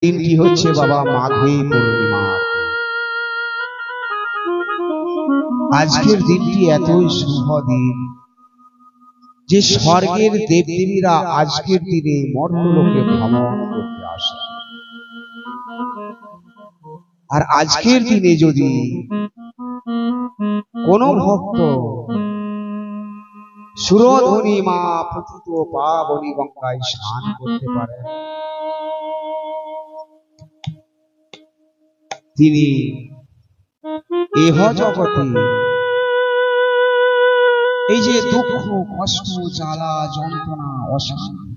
দিনটি হচ্ছে বাবা মাঘী পূর্ণিমার। আজকের দিনটি এতই শুভ দিন যে স্বর্গের দেবদেবীরা আজকের দিনে মর্তলোকে ভ্রমণ করতে আসে। আর আজকের দিনে যদি কোন ভক্ত সুরধনী মা পতিত পাবনী গঙ্গায় স্নান করতে পারে, তিনি এহ জগতে এই যে দুঃখ কষ্ট জ্বালা যন্ত্রণা অশান্তি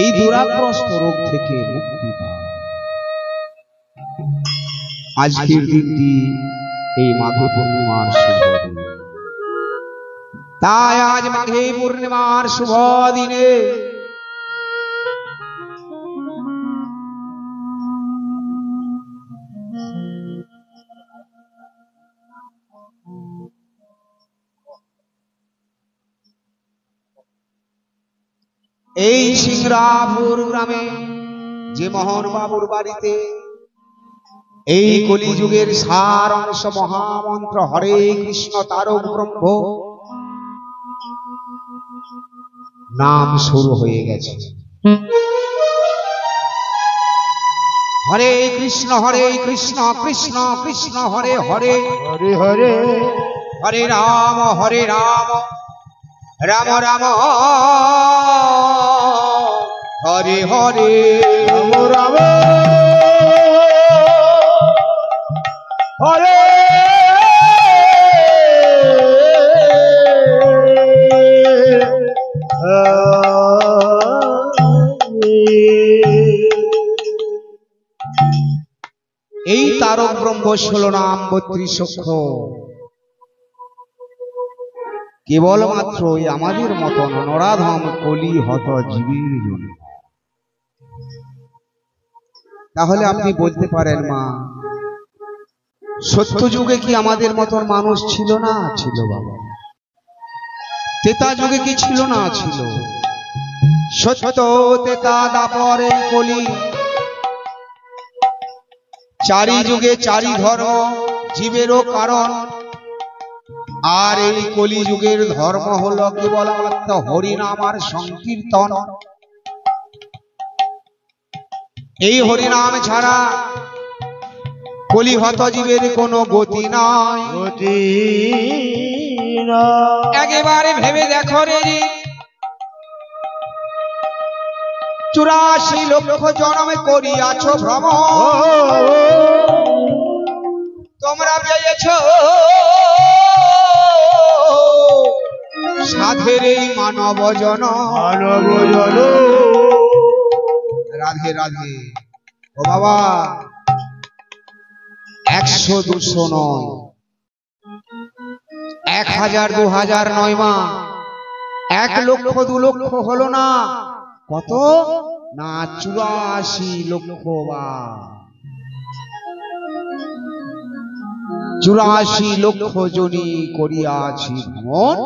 এই দুরাগ্রস্ত রোগ থেকে মুক্তি পায়। আজকের দিনটি এই মাঘী পূর্ণিমার শুভ দিন। তাই আজ মাঘী পূর্ণিমার শুভ দিনে এই সিংরাপুর গ্রামে যে মোহন বাবুর বাড়িতে এই কলিযুগের সার অংশ মহামন্ত্র হরে কৃষ্ণ তারক ব্রহ্ম নাম শুরু হয়ে গেছে। হরে কৃষ্ণ কৃষ্ণ কৃষ্ণ হরে হরে, হরে হরে, হরে রাম রাম রাম হরে হরে, রাম রাম হরে এই তারক ব্রহ্ম 16 নাম 32 অক্ষর কেবলমাত্র আমাদের মতন নরাধম কলি হত জীবীর জন্য। তাহলে আপনি বলতে পারেন মা, সত্য যুগে কি আমাদের মতন মানুষ ছিল না? ছিল বাবা। তেতা যুগে কি ছিল না? ছিল। সত্য তেতা দাপর এই কলি, চারি যুগে চারি ধর্ম জীবেরও কারণ। আর এই কলি যুগের ধর্ম হলো কেবলমাত্র হরিনাম আর সংকীর্তন। এই হরিনাম ছাড়া কলিহত জীবের কোনো গতি নাই। একেবারে ভেবে দেখো রে, 84 লক্ষ জন্মে করিয়াছ ভ্রমণ, তোমরা পেয়েছ সাধের এই মানব জন। রাধে রাধে। ও বাবা, 100 200 নয়, 1000 2000 নয় মা, 1 লক্ষ 2 লক্ষ হলো না, কত না 84 লক্ষ বা 84 লক্ষ জনি করিয়াছি ভ্রমণ,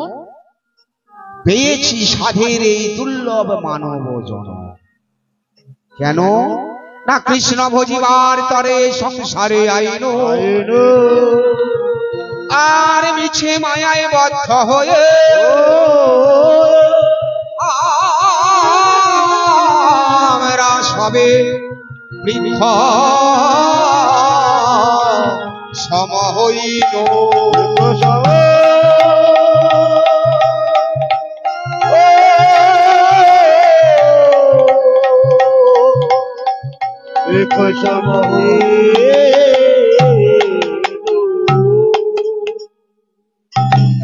পেয়েছি সাধের এই দুর্লভ মানব জন। কেন না কৃষ্ণ ভজিবার তরে সংসারে আইন, আর মিছে মায়ায় বদ্ধ হয়ে আমরা সবে বৃক্ষ সম হইল।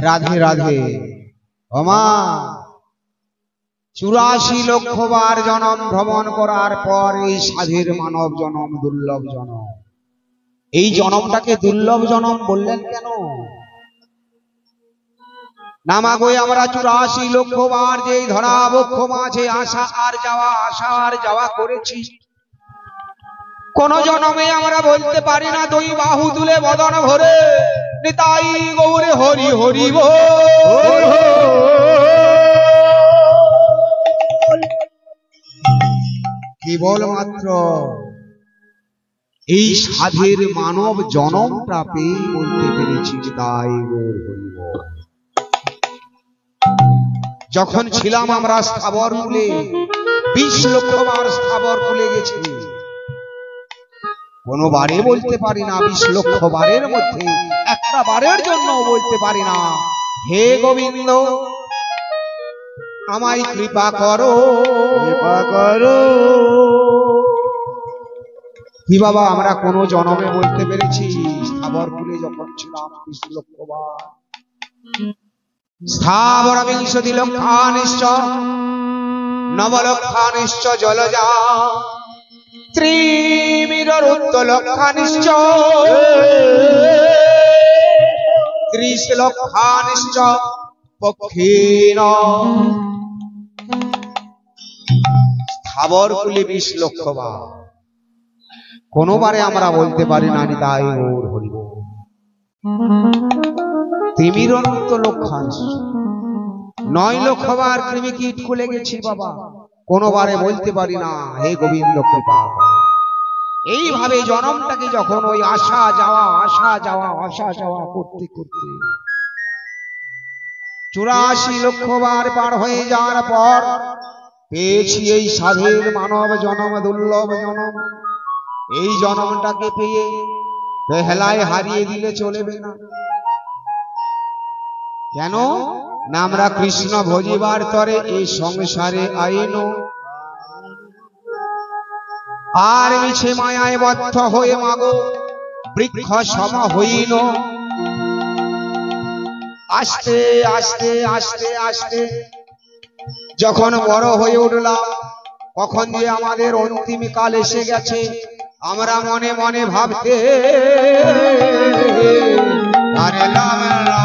রাধে রাধে। ওমা, 84 লক্ষ বার জনম ভ্রমণ করার পর এই সাধের মানব জনম দুর্লভ জনম। এই জনমটাকে দুর্লভ জনম বললেন কেন? নামাগোয় আমরা 84 লক্ষ বার যে ধরা বক্ষ মাঝে আসা আর যাওয়া করেছি, কোন জনমে আমরা বলতে পারি না দুই বাহু তুলে বদন ভরে নিতাই গৌরে হরি হরি বল। কেবলমাত্র এই সাধের মানব জনমটা পেয়ে বলতে পেরেছি তাই গৌর হরি বল। যখন ছিলাম আমরা স্থাবর কুলে, 20 লক্ষ বার স্থাবর কুলে গেছি, কোনো বারে বলতে পারি না 20 লক্ষ বারের মধ্যে একটা বারের জন্য বলতে পারি না হে গোবিন্দ আমায় কৃপা করো, কৃপা করো। কি বাবা আমরা কোন জনমে বলতে পেরেছি স্থাবর কুলে যখন ছিলাম 20 লক্ষ বার? স্থাবর বিংশতি লক্ষানিশ্চ নবলক্ষানিশ্চ জলজা ত্রিমিরুত্ত লক্ষানিশ্চ 30 লক্ষানিশ্চ পক্ষীন। স্থাবর কুলে 20 লক্ষ বার, কোনবারে আমরা বলতে পারি না নিতাই গৌর হরি বল। ত্রিমিরুত্ত লক্ষাংশ 9 লক্ষ বার কৃমিকীট খুলে গেছি বাবা, কোনবারে বলতে পারি না হে গোবিন্দ কৃপা করো। এইভাবে জনমটাকে যখন ওই আসা যাওয়া আসা যাওয়া আসা যাওয়া করতে করতে 84 লক্ষ বার পার হয়ে যাওয়ার পর পেয়েছি এই সাধের মানব জনম, দুর্লভ জনম। এই জনমটাকে পেয়ে হেলায় হারিয়ে দিলে চলবে না। কেন না আমরা কৃষ্ণ ভজিবার তরে এই সংসারে আইন, আর মিছে মায়ায় বদ্ধ হয়ে মাগো বৃক্ষ সম হইন। আস্তে আস্তে আস্তে আস্তে যখন বড় হয়ে উঠলাম, কখন যে আমাদের অন্তিম কাল এসে গেছে আমরা মনে মনে ভাবতে পারলাম না।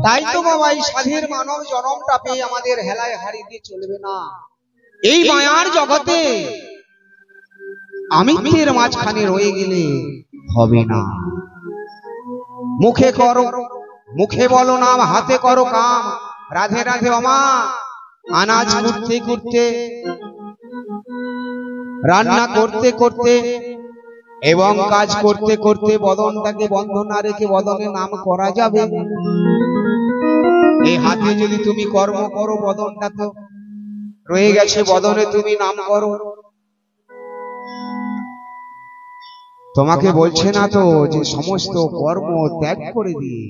তাই তো বাবা এই সাধের মানব জনমটা পেয়ে আমাদের হেলায় হারিয়ে দিয়ে চলবে না। এই মায়ার জগতে আমিত্বের মাঝখানে রয়ে গেলে হবে না। মুখে করো, মুখে বলো নাম, হাতে করো কাম, রাধে রাধে অমা। আনাজ করতে করতে, রান্না করতে করতে এবং কাজ করতে করতে বদনটাকে বন্ধ না রেখে বদনে নাম করা যাবে। এই হাতে যদি তুমি কর্ম করো, বদনটা তো রয়ে গেছে, বদনে তুমি নাম করো। তোমাকে বলছে না তো যে সমস্ত কর্ম ত্যাগ করে দিয়ে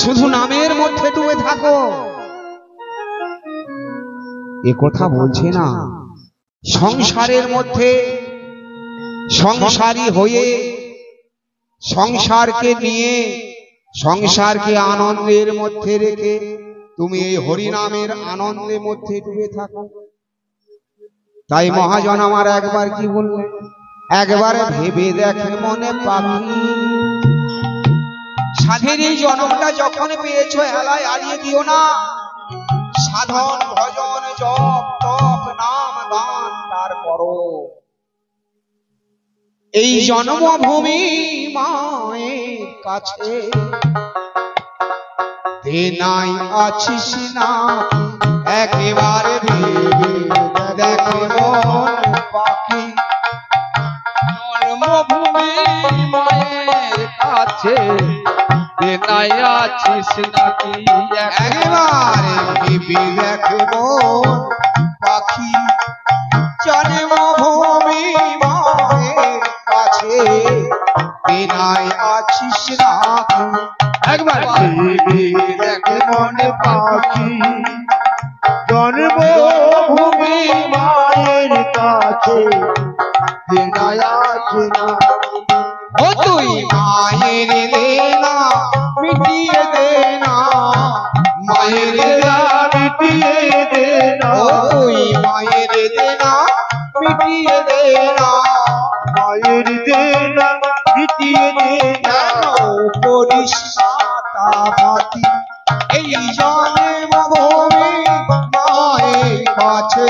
শুধু নামের মধ্যে ডুবে থাকো, এ কথা বলছে না। সংসারের মধ্যে সংসারী হয়ে সংসারকে নিয়ে সংসারকে আনন্দের মধ্যে রেখে তুমি এই হরিনামের আনন্দের মধ্যে ডুবে থাকো। তাই মহাজন আমার একবার কি বললেন, একবার ভেবে দেখেন মনে পাখি, সাধের এই জনমটা যখন পেয়েছো হেলায় হারিয়ে দিও না। সাধন ভজন জপ তপ নাম গান তারপরও এই জন্মভূমি মায়ের কাছে দেনাই আছিস না। একেবারে ভেবে দেখে মন পাখি, জন্মভূমি মায়ের কাছে দেনাই আছিস নাকি? একেবারে ভেবে দেখে মন পাখি, জন্মভূমি মায়ের কাছে দেনাই আছিস নাকি? একবার ভেবে দেখে মনে পাখি, জন্মভূমি মায়ের কাছে দেনাই আছে না। ও তুই মায়ের দেনা মিটিয়ে দেনা, মায়ের দেনা মিটিয়ে দে না, ও তুই মায়ের দেনা মিটিয়ে দেনা। মায়ের দেনা মিটিয়ে দে না। কেন করিস না তা বাতি, এই জন্মভূমি মায়ের কাছে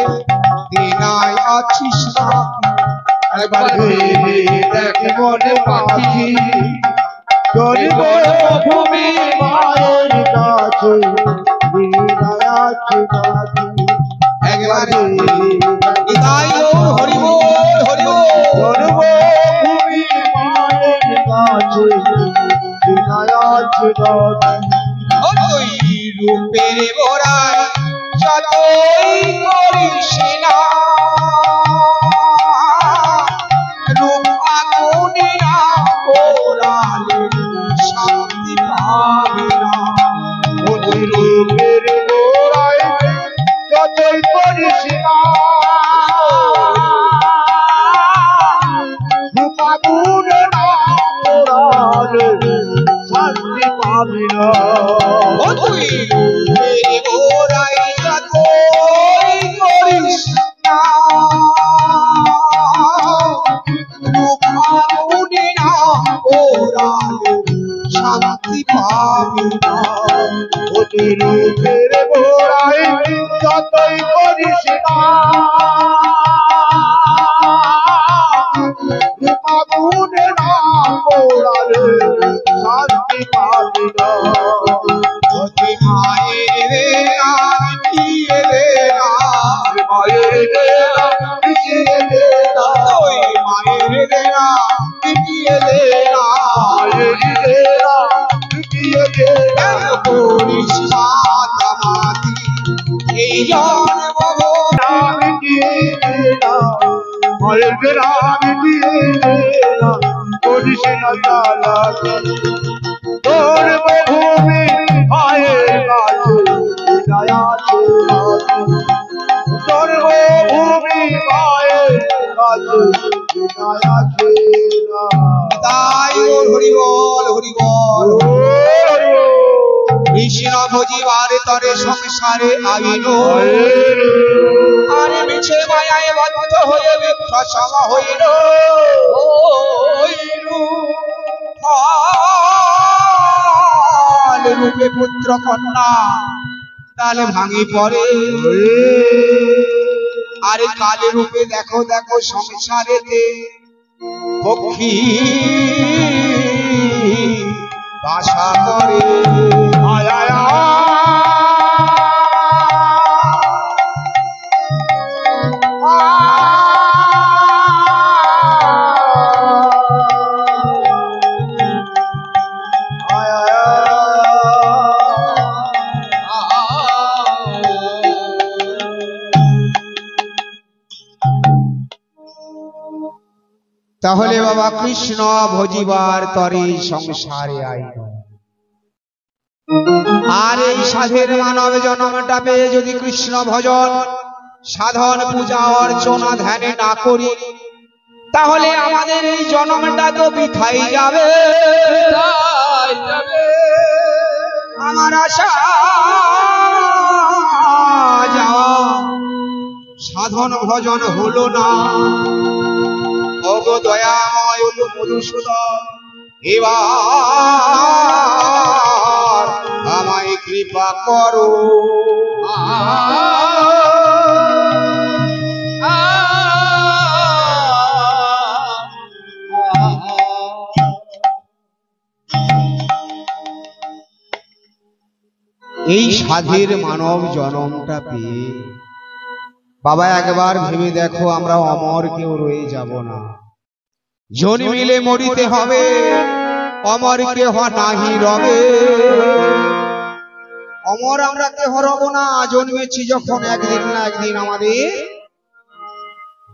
আছিস নাকি? একবার ভেবে দেখ মনে পাখি তোর ভূমি মায়ের কাছে বিদায় আছে নাকি একবার ভেবে নিতাই গৌর হরি বল হরি বল। তোর ভূমি মায়ের কাছে বিদায় আছে নাকি ও তুই রূপের বোরায় যতই করিস না রূপ আগুনে না পোড়ালে শান্তি পাবি না। ওই রূপের গোড়ায় যতই করিস না রূপাগুনে না পোড়ালে শান্তি পাবি না ও তুই রূপের বোরায় যতই করিস না রূপ আগুনে না পোড়ালে শান্তি পাবি না। ওই রূপের গোড়ায় যতই করিস না রূপাগুনে না পোড়ালে শান্তি পাবি না যদি মায়ের দেনা মিটিয়ে দেনা মায়ের দেনা মিটিয়ে দেনা ওই মায়ের দেনা মিটিয়ে দেনা মায়ের দেনা মিটিয়ে দেনা কেন করিস মাতামাতি এই জন্ম ভোগ মিটিয়ে দেনা মায়ের দেনা মিটিয়ে দেনা করিস না চালাকি তোর ভূমি মায়ের কাছে বিদায় আছে নাকি তোর ভূমি মায়ের কাছে বিদায় আছে না তাই ওর হরি বল হরি বল। কৃষ্ণ ভজিবার তরে সংসারে আইন আরে মিছে মায়ায় বদ্ধ হয়ে বিপ্রসম হইল ফল রূপে পুত্র কন্যা তালে ভাঙি পড়ে আরে কালে রূপে দেখো দেখো সংসারেতে পক্ষী বাসা করে আয় আয় তাহলে বাবা কৃষ্ণ ভজিবার তরে সংসারে আইন আর এই সাধের মানব জন্মটা পেয়ে যদি কৃষ্ণ ভজন সাধন পূজা অর্চনা ধ্যানে না করি তাহলে আমাদের এই জন্মটা তো বৃথাই যাবে। আমার আশা যাওয়া সাধন ভজন হলো না। ওগো দয়াময় ওগো মধুসূদন এবার আমায় কৃপা করো। এই সাধের মানব জনমটা পেয়ে বাবা একবার ভেবে দেখো আমরা অমর কেউ রয়ে যাব না। জন্মিলে মরিতে হবে অমর কেহ নাহি রবে। অমর আমরা কেহ রব না। জন্মেছি যখন একদিন না একদিন আমাদের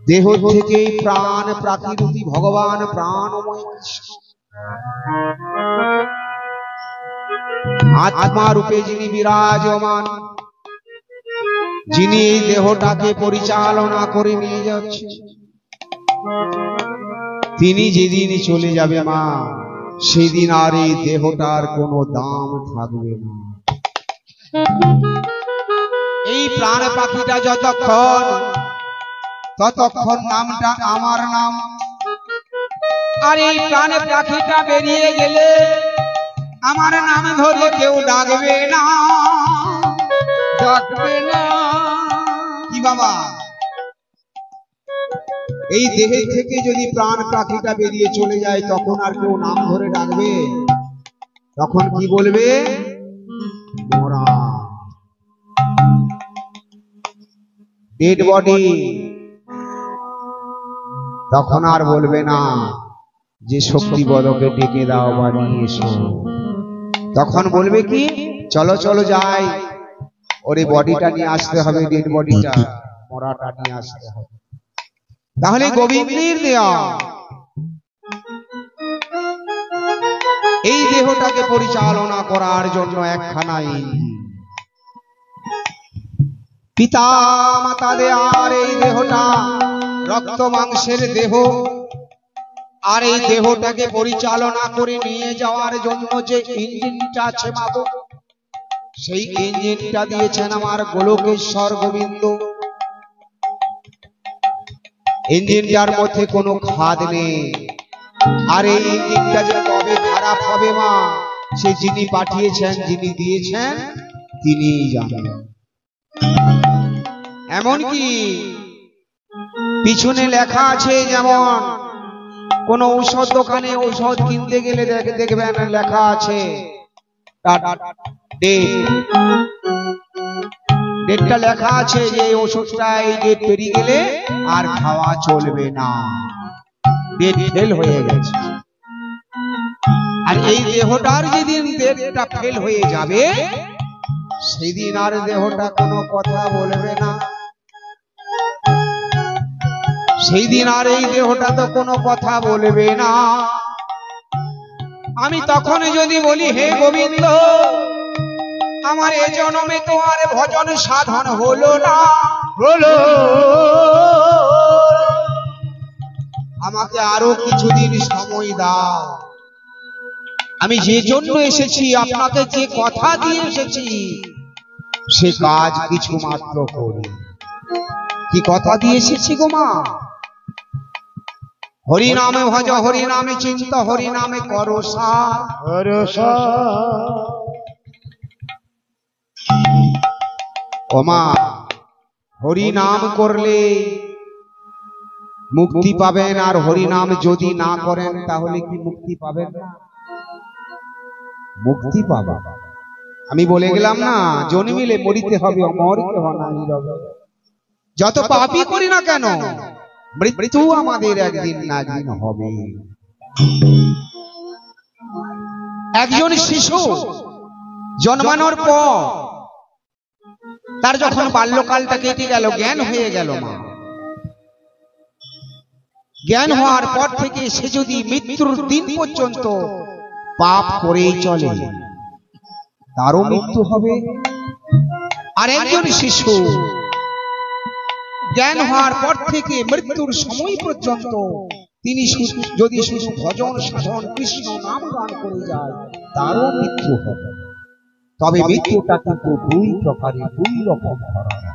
দেহ থেকে প্রাণ প্রাকৃতি ভগবান প্রাণময় কৃষ্ণ আত্মা রূপে যিনি বিরাজমান যিনি এই দেহটাকে পরিচালনা করে নিয়ে যাচ্ছে তিনি যেদিন চলে যাবে মা সেদিন আর এই দেহটার কোনো দাম থাকবে না। এই প্রাণ পাখিটা ততক্ষণ নামটা আমার নাম। আর এই প্রাণ পাখিটা বেরিয়ে গেলে আমার নাম ধরে কেউ ডাকবে না। কি বাবা এই দেহের থেকে যদি প্রাণ পাখিটা বেরিয়ে চলে যায় তখন আর কেউ নাম ধরে ডাকবে? তখন কি বলবে? মরা, ডেড বডি। তখন আর বলবে না যে শক্তি বদকে ডেকে দাও বা নিয়ে এসো। তখন বলবে কি, চলো চলো যাই, ওরে বডিটা নিয়ে আসতে হবে, ডেড বডিটা, মরাটা নিয়ে আসতে হবে। তাহলে গোবিন্দের দেয়া এই দেহটাকে পরিচালনা করার জন্য একখানা পিতা মাতা দেয়ার এই দেহটা রক্ত মাংসের দেহ, আর এই দেহটাকে পরিচালনা করে নিয়ে যাওয়ার জন্য যে ইঞ্জিনটা আছে মাগো, সেই ইঞ্জিনটা দিয়েছেন আমার গোলকেশ্বর গোবিন্দ। ইঞ্জিনটার মধ্যে কোনো খাদ নেই, আর এই ইঞ্জিনটা যে কবে খারাপ হবে মা, সে যিনি পাঠিয়েছেন, যিনি দিয়েছেন, তিনিই জানেন। এমনকি পিছনে লেখা আছে, যেমন কোন ঔষধ দোকানে ঔষধ কিনতে গেলে দেখবেন লেখা আছে ডেটটা লেখা আছে যে এই ওষুধটা এই ডেট পেরিয়ে গেলে আর খাওয়া চলবে না, ডেট ফেল হয়ে গেছে। আর এই দেহটার যেদিন ডেটটা ফেল হয়ে যাবে, সেদিন আর দেহটা কোনো কথা বলবে না, সেই দিন আর এই দেহটা তো কোনো কথা বলবে না। আমি তখন যদি বলি, হে গোবিন্দ, আমার এ জন্মে তো আর ভজন সাধন হলো না, হলো আমাকে আরো কিছুদিন সময় দাও। আমি যে জন্য এসেছি, আপনাকে যে কথা দিয়ে এসেছি, সে কাজ কিছু মাত্র করি। কি কথা দিয়ে এসেছি গো মা? হরি নামে ভজ, হরি নামে চিন্ত, হরি নামে করো সার। ও মা, হরি নাম করলে মুক্তি পাবেন, আর হরি নাম যদি না করেন তাহলে কি মুক্তি পাবেন না? মুক্তি পাবা। আমি বলে গেলাম না, জন্মিলে মরিতে হবে, অমর কেহ নাই রবে। যত পাপই করি না কেন, মৃত্যু আমাদের একদিন না একদিন হবে। একজন শিশু জন্মানোর পর তার যখন বাল্যকালটা কেটে গেল, জ্ঞান হয়ে গেল মা, জ্ঞান হওয়ার পর থেকে সে যদি মৃত্যুর দিন পর্যন্ত পাপ করেই চলে, তারও মৃত্যু হবে। আর একজন শিশু জ্ঞান হওয়ার পর থেকে মৃত্যুর সময় পর্যন্ত তিনি যদি শুধু ভজন সাধন কৃষ্ণ নাম গান করে যায়, তারও মৃত্যু হবে। তবে মৃত্যুটা কিন্তু দুই প্রকারের, দুই রকম ধরনের।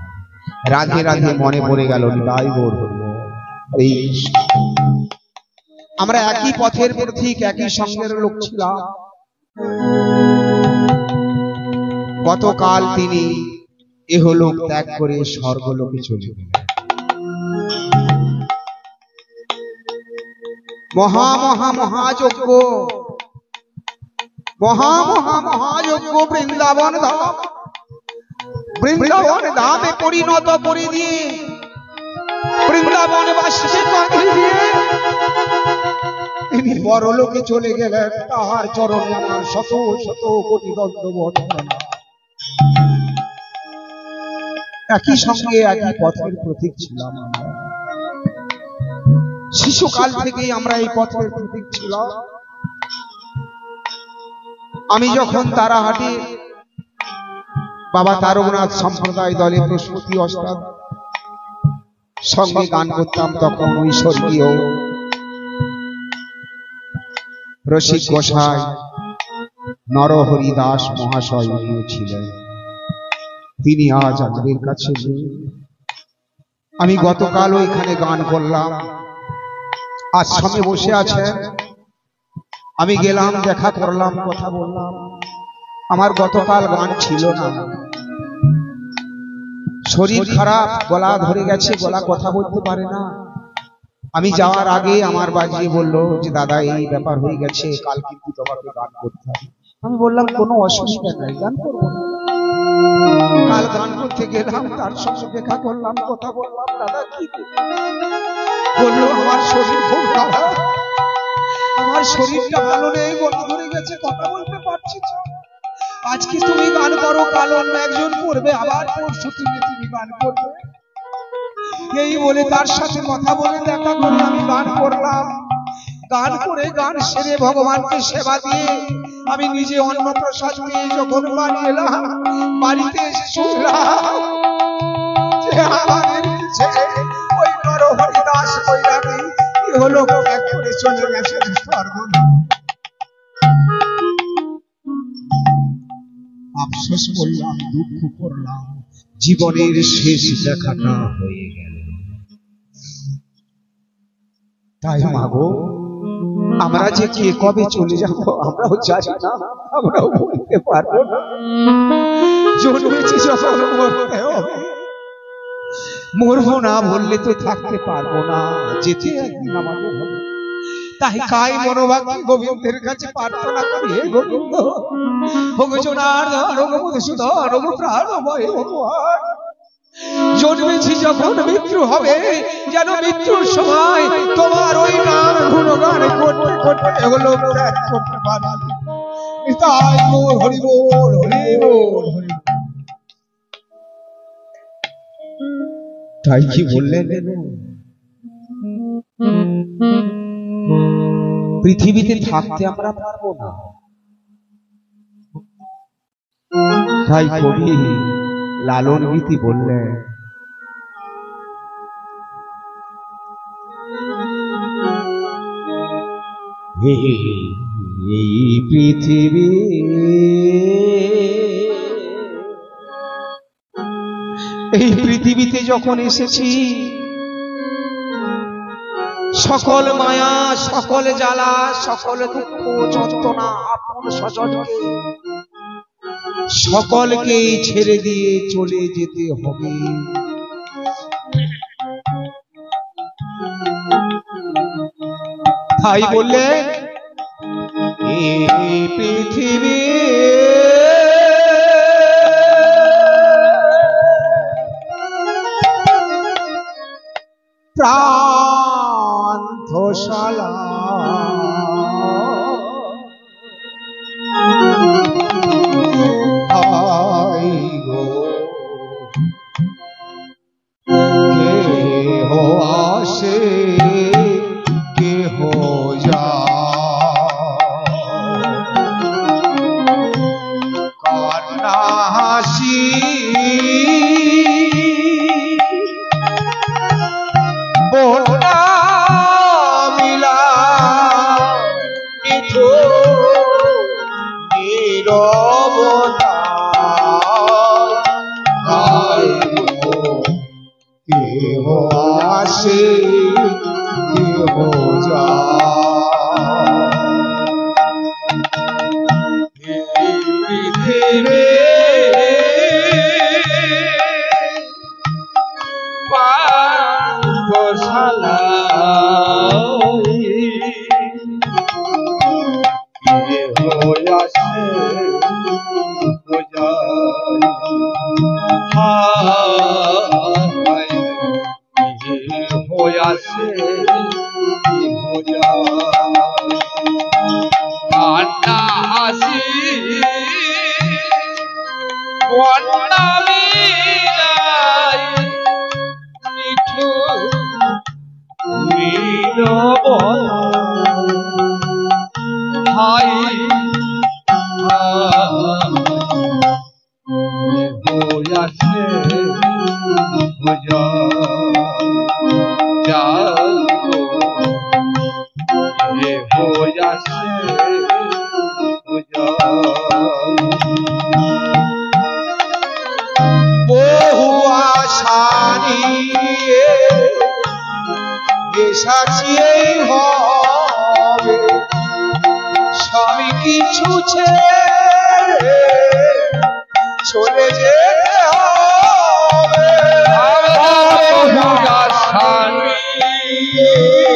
রাধে রাধে মনে পড়ে গেল নিতাই গৌর হরিবল। এই আমরা একই পথের পথিক, একই সঙ্গের লোক ছিলাম। গতকাল তিনি এহলোক ত্যাগ করে স্বর্গলোকে চলে গেলেন। মহাযজ্ঞ, মহাযজ্ঞ বৃন্দাবন ধাম, বৃন্দাবন ধামে পরিণত করে দিয়ে, বৃন্দাবনবাসীকে বাঁধিয়ে দিয়ে তিনি পরলোকে চলে গেলেন। তাহার চরণে আমার শত শত কোটি দণ্ডবত প্রণাম। একই সঙ্গে একই পথের প্রতীক ছিলাম আমরা। শিশুকাল থেকেই আমরা এই পথের প্রতীক ছিলাম। আমি যখন তারাহাটি বাবা তারকনাথ সম্প্রদায় দলে প্রস্তুতি ওস্তাদ সঙ্গে গান করতাম, তখন ওই স্বর্গীয় রসিক গোসাই নরহরি দাস মহাশয় ছিলেন। তিনি আজ আমাদের কাছে নেই। আমি গতকাল ওইখানে গান করলাম, আশ্রমে বসে আছেন। আমি গেলাম, দেখা করলাম, কথা বললাম। আমার গতকাল গান ছিল না, শরীর খারাপ, গলা ধরে গেছে, গলা কথা বলতে পারে না। আমি যাওয়ার আগে আমার বাজিয়ে বললো যে দাদা এই ব্যাপার হয়ে গেছে, কাল কিন্তু তোমাকে গান করতে হবে। আমি বললাম কোনো অসুবিধা নাই, গান করবো না। কাল গান করতে গেলাম, তার সঙ্গে দেখা করলাম, কথা বললাম, দাদা কি বললো আমার শরীর খুব খারাপ, আমার শরীরটা ভালো নেই, গলা ধরে গেছে, কথা বলতে পারছি না। আজকে তুমি গান করো, কাল অন্য একজন করবে, আবার পরশু তুমি গান করবে। এই বলে তার সাথে কথা বলে দেখা করে আমি গান করলাম। গান করে গান সেরে ভগবানকে সেবা দিয়ে আমি নিজে অন্ন প্রসাদ নিয়ে যখন বাড়ি এলাম, বাড়িতে এসে শুনলাম যে আমাদের ছেলে ওই নরহরি দাস বৈরাগী হলো ত্যাগ করে চলে গেছে স্বর্গলোকে। আফসোস করলাম, দুঃখ করলাম, জীবনের শেষ দেখাটা হয়ে গেল। তাই মাগো, আমরা যে কে কবে চলে যাব আমরাও জানি না, আমরাও বলতে পারবো না। জন্মেছি যখন মরতে হবে, মরবো না বললে তো থাকতে পারবো না, যেতে একদিন আমাদের হবে। তাই কাই মনোভাবে গোবিন্দের কাছে প্রার্থনা করি, হে গোবিন্দ, ওগো জনার্দন, ওগো মধুসূদন, ওগো প্রাণময় ভগবান, জন্মেছি যখন মৃত্যু হবে, যেন মৃত্যুর সময় তোমার ওই নাম গুণগান করতে করতে এগুলো ত্যাগ করতে পারি। তাই মোর হরি বল, হরি বল, হরি বল। তাই কি বললেন, পৃথিবীতে থাকতে আমরা পারবো না। তাই কবি লালন গীতি বললেন, এই পৃথিবী এই পৃথিবীতে যখন এসেছি, সকল মায়া, সকল জ্বালা, সকল দুঃখ যন্ত্রণা, আপন স্বজনকে সকলকেই ছেড়ে দিয়ে চলে যেতে হবে। তাই বললেন এই পৃথিবী প্রান্তশালা, কেহ আসে কেহ যায়, কান্না হাসি বন্যা মিলা নীরবতা, কেহ আসে কেহ যায়, পৃথিবী পাঠশালা, কেহ আসে কেহ যায়, আসে কান্না হাসি বন্যা মিলাই নিঠুর নীরবতা, হাই আসে বহু আশা নিয়ে এসেছি হবে, স্বামী কিছু ছেড়ে চলে যেতে হবে। বহু আশা নিয়ে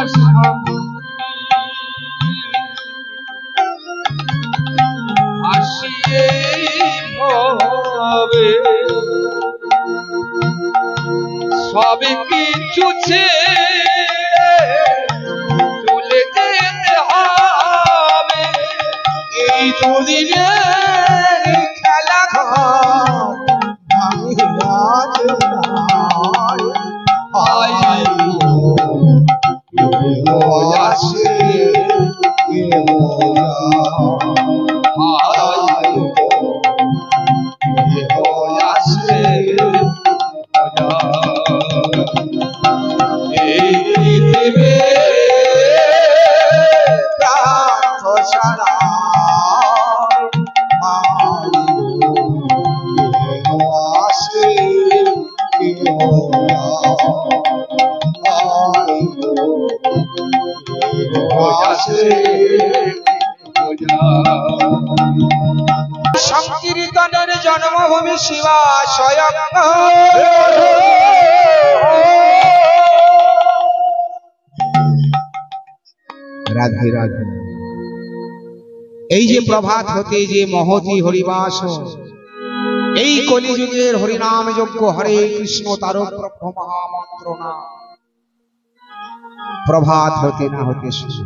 আশা আসিয়ে হবে সবে কিছু চলে যেতে হবে এই দুদিনের খেলা ঘর সংকীর্তনের জন্মভূমি শিবাশয়ং রাধে রাধে। এই যে প্রভাত হতে যে মহতি হরিবাস, এই কলিযুগের হরিনাম যজ্ঞ হরে কৃষ্ণ তারক ব্রহ্ম মহামন্ত্র না প্রভাত হতে না হতে শুরু।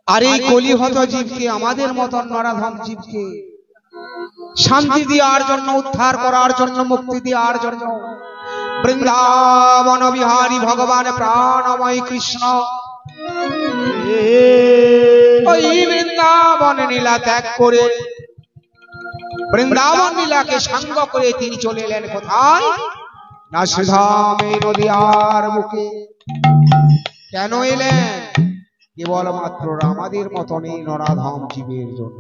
আর এই কলিহত জীবকে, আমাদের মতন নরাধম জীবকে শান্তি দেওয়ার জন্য, উদ্ধার করার জন্য, মুক্তি দেওয়ার জন্য বৃন্দাবন বিহারী ভগবান প্রাণময় কৃষ্ণ ওই বৃন্দাবন লীলা ত্যাগ করে, বৃন্দাবন লীলাকে সাঙ্গ করে তিনি চলে এলেন কোথায় না শ্রীধামে নদীয়ার মুখে। কেন এলেন? কেবলমাত্র আমাদের মতন এই নরাধম জীবের জন্য।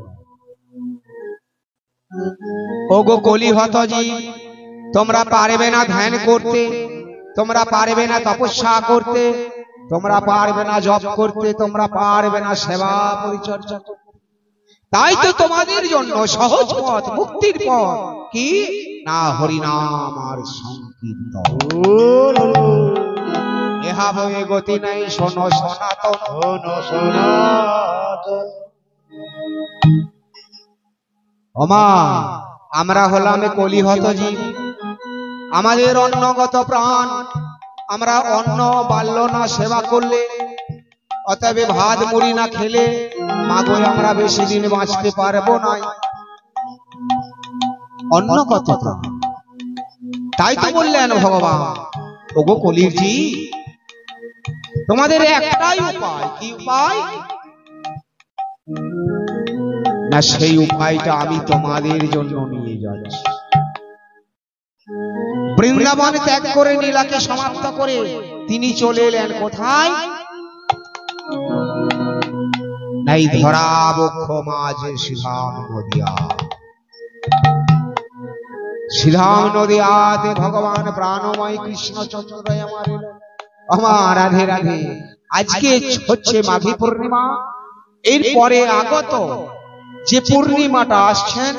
ওগো কলিহত জীব, তোমরা পারবে না ধ্যান করতে, তোমরা পারবে না তপস্যা করতে, তোমরা পারবে না জপ করতে, তোমরা পারবে না সেবা পরিচর্যা করতে। তাই তো তোমাদের জন্য সহজ পথ, মুক্তির পথ কি না হরিনাম আর সংকীর্তন। ইহা বয়ে গতি নাই, শোনো সনাতন, ওমা আমরা হলাম কলিহত জীব, আমাদের অন্নগত প্রাণ, আমরা অন্ন বাল্য না সেবা করলে, অতএব ভাত মুড়ি না খেলে মাগো আমরা বেশি দিন বাঁচতে পারবো না। অন্নগত প্রাণ, তাই তো বললেন ভগবান ওগো কলির জীব, তোমাদের একটাই উপায়। কি উপায়? না সেই উপায়টা আমি তোমাদের জন্য নিয়ে যাচ্ছি। বৃন্দাবন ত্যাগ করে, লীলাকে সমাপ্ত করে তিনি চলে এলেন কোথায়? নাই ধরা বক্ষ মাঝে শ্রীধাম নদিয়া। শ্রীধাম নদিয়াতে ভগবান প্রাণময় কৃষ্ণচন্দ্র আমার এলেন। আমার রাধে রাধে। আজকে হচ্ছে মাঘী পূর্ণিমা, এরপরে আগত যে পূর্ণিমাটা আসছেন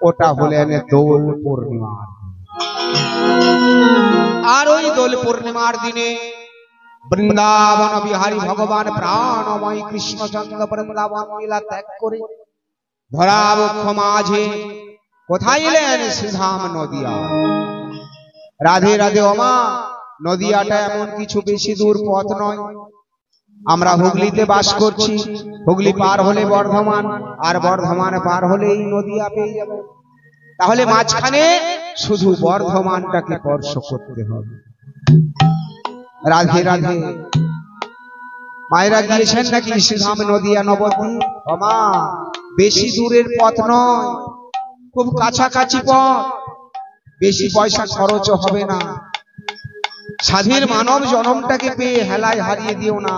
ওটা হলেন দোল পূর্ণিমা। আর ওই দোল পূর্ণিমার দিনে বৃন্দাবন বিহারী ভগবান প্রাণময় কৃষ্ণচন্দ্র বৃন্দাবন লীলা ত্যাগ করে ধরা বক্ষ মাঝে কোথায় এলেন? শ্রীধাম নদিয়া। রাধে রাধে। ওমা নদিয়াটা এমন কিছু বেশি দূর পথ নয়। আমরা হুগলিতে বাস করছি, হুগলি পার হলে বর্ধমান, আর বর্ধমান পার হলেই নদিয়া পেয়ে যাবে। তাহলে মাঝখানে শুধু বর্ধমানটাকে স্পর্শ করতে হবে। রাধে রাধে। মায়েরা গিয়েছেন নাকি শ্রীধাম নদিয়া নবদ্বীপ? ওমা বেশি দূরের পথ নয়, খুব কাছাকাছি পথ, বেশি পয়সা খরচ হবে না। স্বাধীন মানব জনমটাকে পেয়ে হেলায় হারিয়ে দিও না,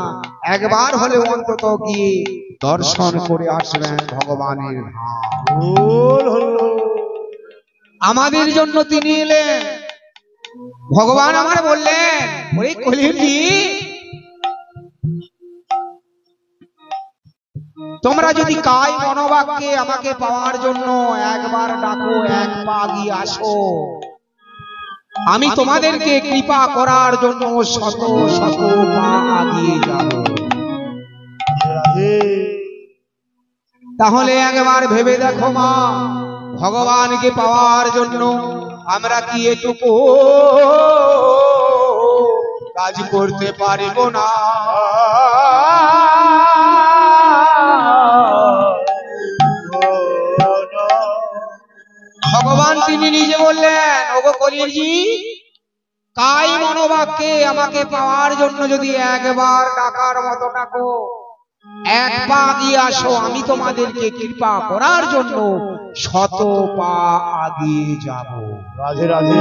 একবার হলে অন্তত গিয়ে দর্শন করে আসবেন ভগবানের ধাম। আমাদের জন্য তিনি এলেন। ভগবান আমার বললেন ওরে কলিযুগী, তোমরা যদি কায় মনোবাক্যে আমাকে পাওয়ার জন্য একবার ডাকো, এক পা গিয়ে আসো, আমি তোমাদেরকে কৃপা করার জন্য শত শত পা আগিয়ে যাব। রাধে তাহলে একবার ভেবে দেখো মা, ভগবানকে পাওয়ার জন্য আমরা কি এটুকু কাজ করতে পারব না? ভগবান তিনি নিজে বললেন, ওগো কলিজি, কাই মনোবাক্যে আমাকে পাওয়ার জন্য যদি একবার ডাকার মতো ডাকো, এক পা দিয়ে আসো, আমি তোমাদেরকে কৃপা করার জন্য শত পা আগিয়ে যাব। রাধে রাধে।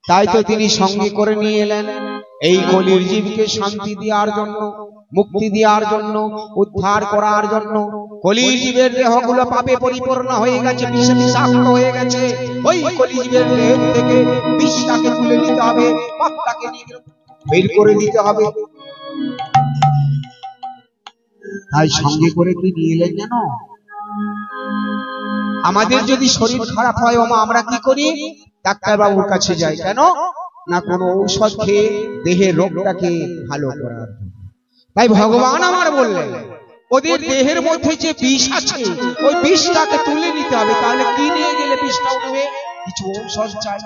তাই তো তিনি সঙ্গে করে নিয়ে এলেন এই কলির জীবকে শান্তি দেওয়ার জন্য, মুক্তি দেওয়ার জন্য, উদ্ধার করার জন্য। কলির জীবের দেহগুলো পাপে পরিপূর্ণ হয়ে গেছে, বিষে বিষাক্ত হয়ে গেছে। ওই কলি জীবের দেহ থেকে বিষটাকে তুলে নিতে হবে, পাপটাকে বের করে দিতে হবে। তাই সঙ্গে করে কি নিয়ে এলেন জানো? আমাদের যদি শরীর খারাপ হয় ওমা, আমরা কি করি? ডাক্তার বাবুর কাছে যাই। কেন না? কোনো ঔষধ খেয়ে দেহের রোগটাকে ভালো করার। তাই ভগবান আমার বললেন, ওদের দেহের মধ্যে যে বিষ আছে ওই বিষটাকে তুলে নিতে হবে। তাহলে কি নিয়ে গেলে বিষটা উঠবে? কিছু ঔষধ চাই।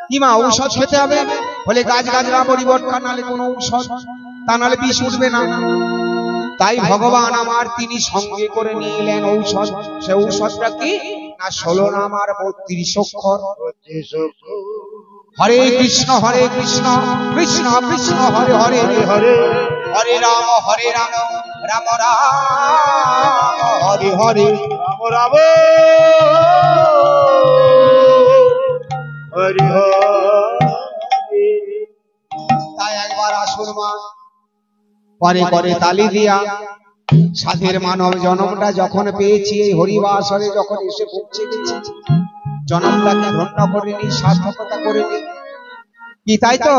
কি মা, ঔষধ খেতে হবে? বলে গাছ গাছরা পরিবর্তন, নালে কোনো ঔষধ, তা নাহলে বিষ উঠবে না। তাই ভগবান আমার তিনি সঙ্গে করে নিয়ে এলেন ঔষধ। সে ঔষধটা কি না? 16 নাম আর 32 অক্ষর। হরে কৃষ্ণ কৃষ্ণ কৃষ্ণ হরে হরে, হরে হরে রাম রাম রাম হরে হরে, রাম রাম হরি হরি। তাই একবার আসুন মা, পরে পরে তালি দিয়া সাধের মানব জন্মটা যখন পেয়েছি, এই হরিবাসরে যখন এসে পৌঁছে গেছি, জন্মটাকে ধন্য করে নি, সার্থকতা করে নি। কি তাই তো?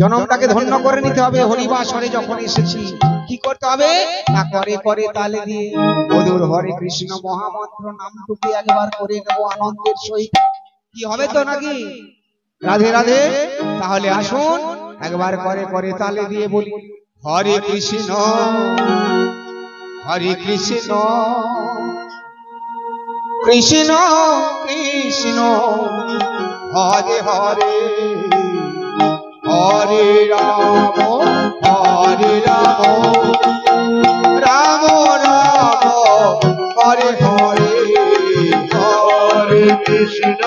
জন্মটাকে ধন্য করে নিতে হবে। হরিবাসরে যখন এসেছি কি করতে হবে না? করে করে তালে দিয়ে মধুর হরে কৃষ্ণ মহামন্ত্র নামটুকু একবার করে নেব আনন্দের সহিত। কি হবে তো নাকি? রাধে রাধে। তাহলে আসুন একবার করে করে তালে দিয়ে বলি, হরে কৃষ্ণ কৃষ্ণ কৃষ্ণ হরে হরে, হরে রাম রাম রাম হরে হরে, হরে কৃষ্ণ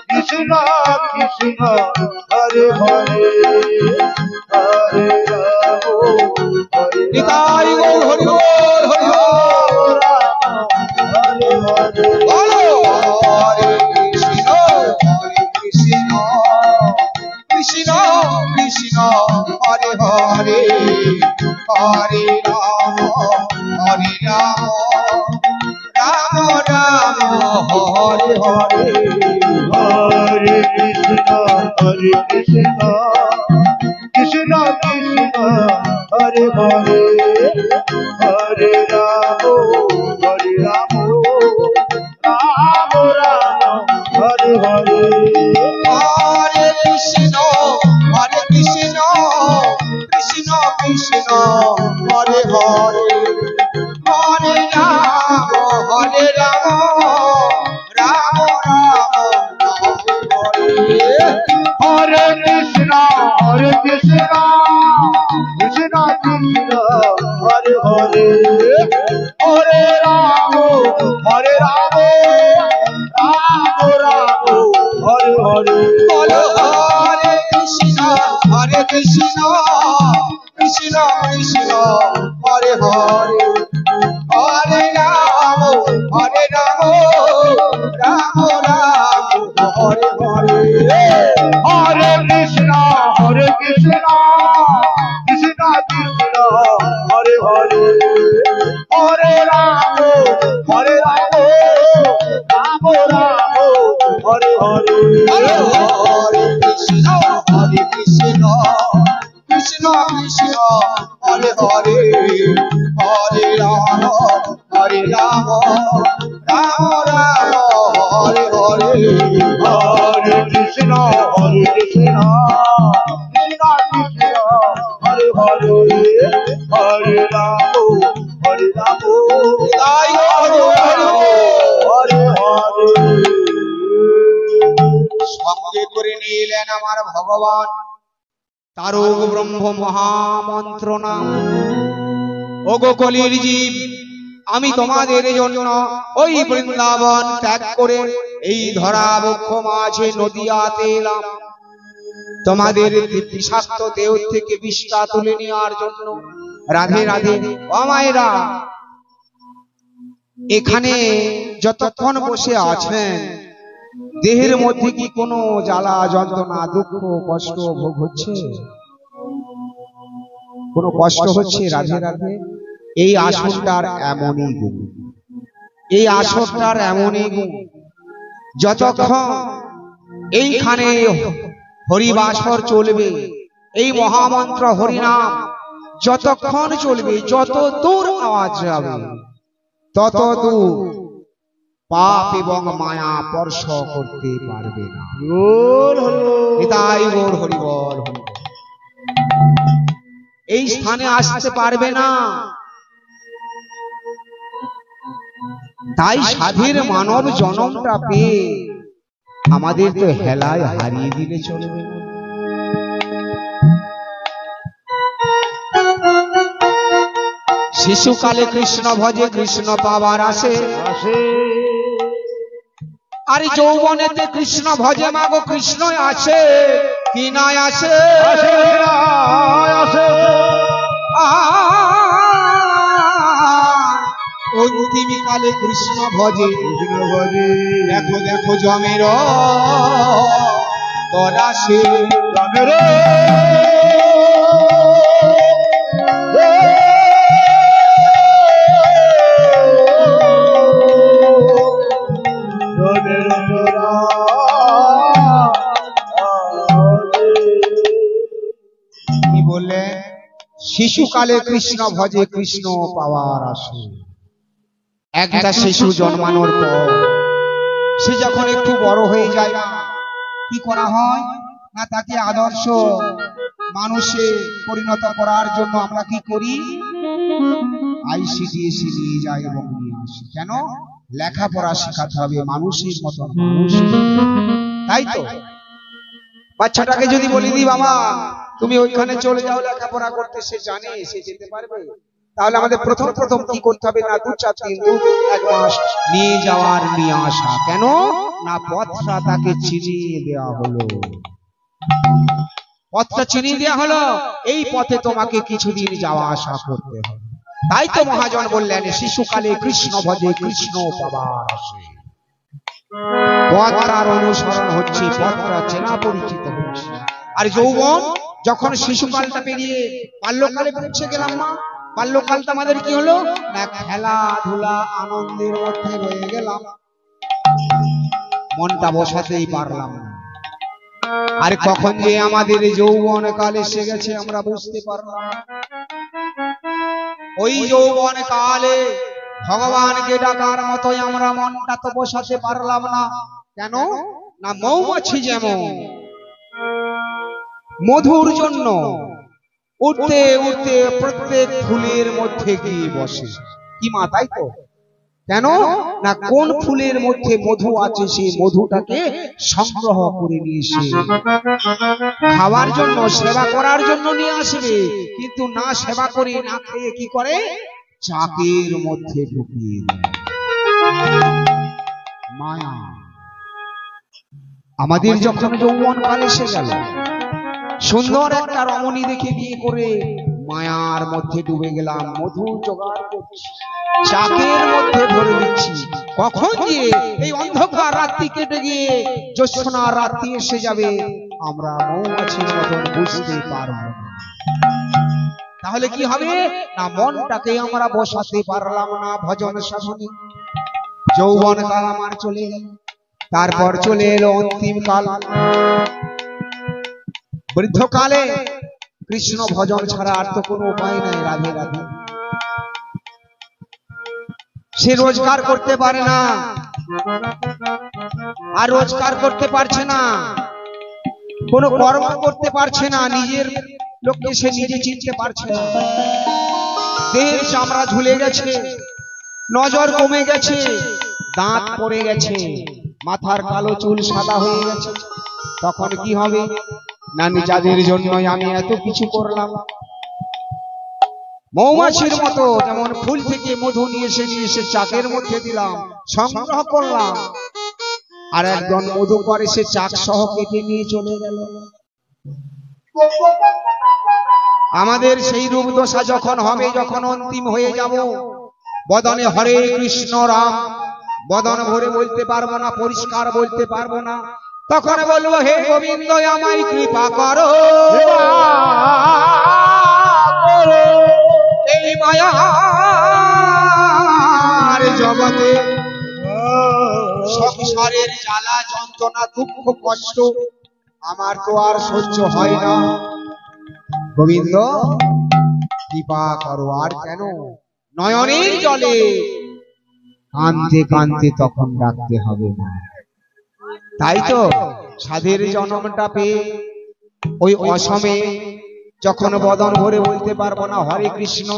কৃষ্ণ কৃষ্ণ হরে হরে, হরে রাম হরে নিতাই গৌর হরি বল, হরি বল। হরে হরে। বলো হরে কৃষ্ণ কৃষ্ণ কৃষ্ণ হরে হরে, হরে রাম রাম রাম হরে হরে, হরে কৃষ্ণ কৃষ্ণ কৃষ্ণ হরে হরে, হরে রাম রাম রাম হরে হরে। হরে কৃষ্ণ কৃষ্ণ কৃষ্ণ হরে হরে, হরে রাম রাম হরে হরে। হরে কৃষ্ণ কৃষ্ণ কৃষ্ণ হরে হরে, হরে রাম রাম হরে হরে। বলো হরে কৃষ্ণ কৃষ্ণ কৃষ্ণ হরে হরে, হরে রাম রাম হরে হরে। হরে কৃষ্ণ কৃষ্ণ কৃষ্ণ হরে হরে, হরে রাম হরে হরে। হরে কৃষ্ণ কৃষ্ণ কৃষ্ণ হরে হরে, হরে রাম রাম সঙ্গে করে নিয়ে এলেন আমার ভগবান তারক ব্রহ্ম মহামন্ত্র নাম। ওগো কলির জীব, আমি তোমাদের জন্য ওই বৃন্দাবন ত্যাগ করে এই ধরা বক্ষ মাঝে নদিয়াতে এলাম তোমাদের বিষাক্ত দেহ থেকে বিষটা তুলে নেওয়ার জন্য। রাধে রাধে ও মায়েরা, এখানে যতক্ষণ বসে আছেন দেহের মধ্যে কি কোনো জ্বালা যন্ত্রণা দুঃখ কষ্ট ভোগ হচ্ছে? কোনো কষ্ট হচ্ছে? রাধে রাধে। এই আসনটার এমনই গুণ, এই আসনটার এমনই গুণ, যতক্ষণ এইখানে হরিবাসর চলবে, এই মহামন্ত্র হরিনাম যতক্ষণ চলবে, যত দূর আওয়াজ যাবে তত দূর পাপ এবং মায়া স্পর্শ করতে পারবে না। তাই গৌর হরি বল। এই স্থানে আসতে পারবে না। তাই সাধের মানব জনমটা পেয়ে আমাদের তো হেলায় হারিয়ে দিলে চলবে না। শিশুকালে কৃষ্ণ ভজে কৃষ্ণ পাবার আসে, আর যৌবনেতে কৃষ্ণ ভজে মাগো কৃষ্ণ আছে কি নাই আসে? অন্তিম কালে কৃষ্ণ ভজে দেখো দেখো জমের তরাসে জমের কি বললে? শিশুকালে কৃষ্ণ ভজে কৃষ্ণ পাওয়ার আসে। একটা শিশু জন্মানোর পর সে যখন একটু বড় হয়ে যায় না, কি করা হয় না, তাকে আদর্শ মানুষে পরিণত করার জন্য আমরা কি করি? আইসিডিএসি নিয়ে যাই এবং নিয়ে আসি। কেন? লেখাপড়া শেখাতে হবে মানুষের মতন মানুষ। তাই তো বাচ্চাটাকে যদি বলি দি বাবা তুমি ওইখানে চলে যাও লেখাপড়া করতে, সে জানে, সে যেতে পারবে? তাহলে আমাদের প্রথম প্রথম কি করতে হবে না, 2-4 দিন 1 মাস নিয়ে যাওয়ার নিয়ে আসা। কেন না? পথটা তাকে চিনিয়ে দেওয়া হলো, পথটা চিনিয়ে দেওয়া হলো, এই পথে তোমাকে কিছুদিন যাওয়া আসা করতে হবে। তাই তো মহাজন বললেন শিশুকালে কৃষ্ণ ভজে কৃষ্ণ পাবার আসে। পথটার অনুসরণ হচ্ছে, পথটা চেনা পরিচিত হচ্ছে। আর যৌবন যখন শিশুকালটা পেরিয়ে বাল্যকালে পৌঁছে গেলাম মা, বাল্যকালটা আমাদের কি হলো না, খেলাধুলা আনন্দের মধ্যে রয়ে গেলাম, মনটা বসাতেই পারলাম না। আর কখন যে আমাদের যৌবন কাল এসে গেছে আমরা বুঝতে পারলাম না। ওই যৌবন কালে ভগবানকে ডাকার মতোই আমরা মনটা তো বসাতে পারলাম না। কেন না? মৌমাছি যেমন মধুর জন্য উঠতে উঠতে প্রত্যেক ফুলের মধ্যে গিয়ে বসে, কি মা? তাই তো। কেন না? কোন ফুলের মধ্যে মধু আছে সেই মধুটাকে সংগ্রহ করে নিয়ে এসে খাওয়ার জন্য, সেবা করার জন্য নিয়ে আসবে। কিন্তু না সেবা করে, না খেয়ে কি করে? চাকের মধ্যে ঢুকিয়ে দেয়। মায়া। আমাদের যখন যৌবন কাল এসে গেল, সুন্দর একটা রমণী দেখে বিয়ে করে মায়ার মধ্যে ডুবে গেলাম, মধু জোগাড় করছি, চাকের মধ্যে ভরে দিচ্ছি। কখন যে এই অন্ধকার রাত্রি কেটে গিয়ে জ্যোৎস্না রাত্রি এসে যাবে আমরা মৌমাছির মতন বুঝতে পারব না। তাহলে কি হবে না? মনটাকে আমরা বসাতে পারলাম না ভজন সাধনে। যৌবন কাল আমার চলে গেল, তারপর চলে এলো অন্তিম কাল। বৃদ্ধকালে কৃষ্ণ ভজন ছাড়া আর তো কোনো উপায় নাই। রাধে রাধে। সে রোজগার করতে পারে না, আর রোজগার করতে পারছে না, কোনো কর্ম করতে পারছে না, নিজের লোককে সে নিজে চিনতে পারছে না। দেহের চামড়া ঝুলে গেছে, নজর কমে গেছে, দাঁত পড়ে গেছে, মাথার কালো চুল সাদা হয়ে গেছে, তখন কি হবে না যাদের জন্যই আমি এত কিছু করলাম, মৌমাছির মতো যেমন ফুল থেকে মধু নিয়ে এসে চাকের মধ্যে দিলাম, সংগ্রহ করলাম, আর একজন মধু করে সে চাক সহ কেটে নিয়ে চলে গেল। আমাদের সেই রূপ দশা যখন হবে, যখন অন্তিম হয়ে যাব, বদনে হরে কৃষ্ণ রাম, বদন ভরে বলতে পারবো না, পরিষ্কার বলতে পারবো না, তখন বলবো হে গোবিন্দ আমায় কৃপা করো, এই মায়ার জগতে সংসারের জ্বালা যন্ত্রণা দুঃখ কষ্ট আমার তো আর সহ্য হয় না, গোবিন্দ কৃপা করো। আর কেন নয়নের জলে কাঁদতে কাঁদতে তখন ডাকতে হবে না। তাই তো সাধের জন্মটা পেয়ে ওই অসমে যখন বদন ভরে বলতে পারবো না হরে কৃষ্ণ,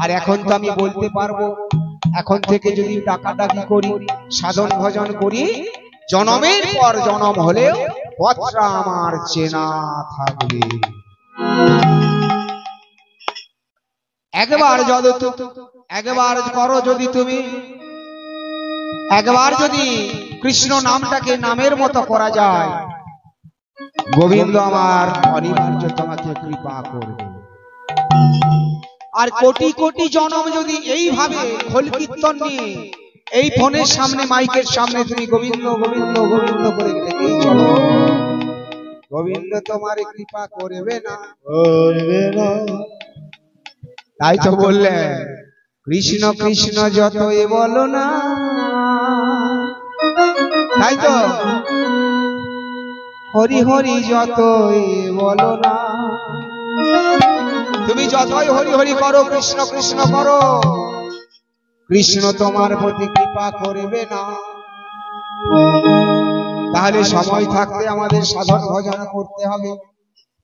আর এখন তো আমি বলতে পারবো, এখন থেকে যদি ডাকাডাকি করি, সাধন ভজন করি, জনমের পর জনম হলেও পথটা আমার চেনা থাকবে। একবার করো যদি তুমি, একবার যদি কৃষ্ণ নামটাকে নামের মতো করা যায়, গোবিন্দ আমার অনিবার্য তোমাকে কৃপা করবে। আর কোটি কোটি জনম যদি এইভাবে খোল কীর্তন নিয়ে এই ফোনের সামনে মাইকের সামনে তুমি গোবিন্দ গোবিন্দ গোবিন্দ করে ডেকেই চলো, গোবিন্দ তোমার কৃপা করবে না, করবে না। তাই তো বললেন কৃষ্ণ কৃষ্ণ যতই বলো না, তাই তো হরি হরি যতই বলো না, তুমি যতই হরি হরি করো, কৃষ্ণ কৃষ্ণ করো, কৃষ্ণ তোমার প্রতি কৃপা করবে না। তাহলে সময় থাকতে আমাদের সাধন ভজন করতে হবে,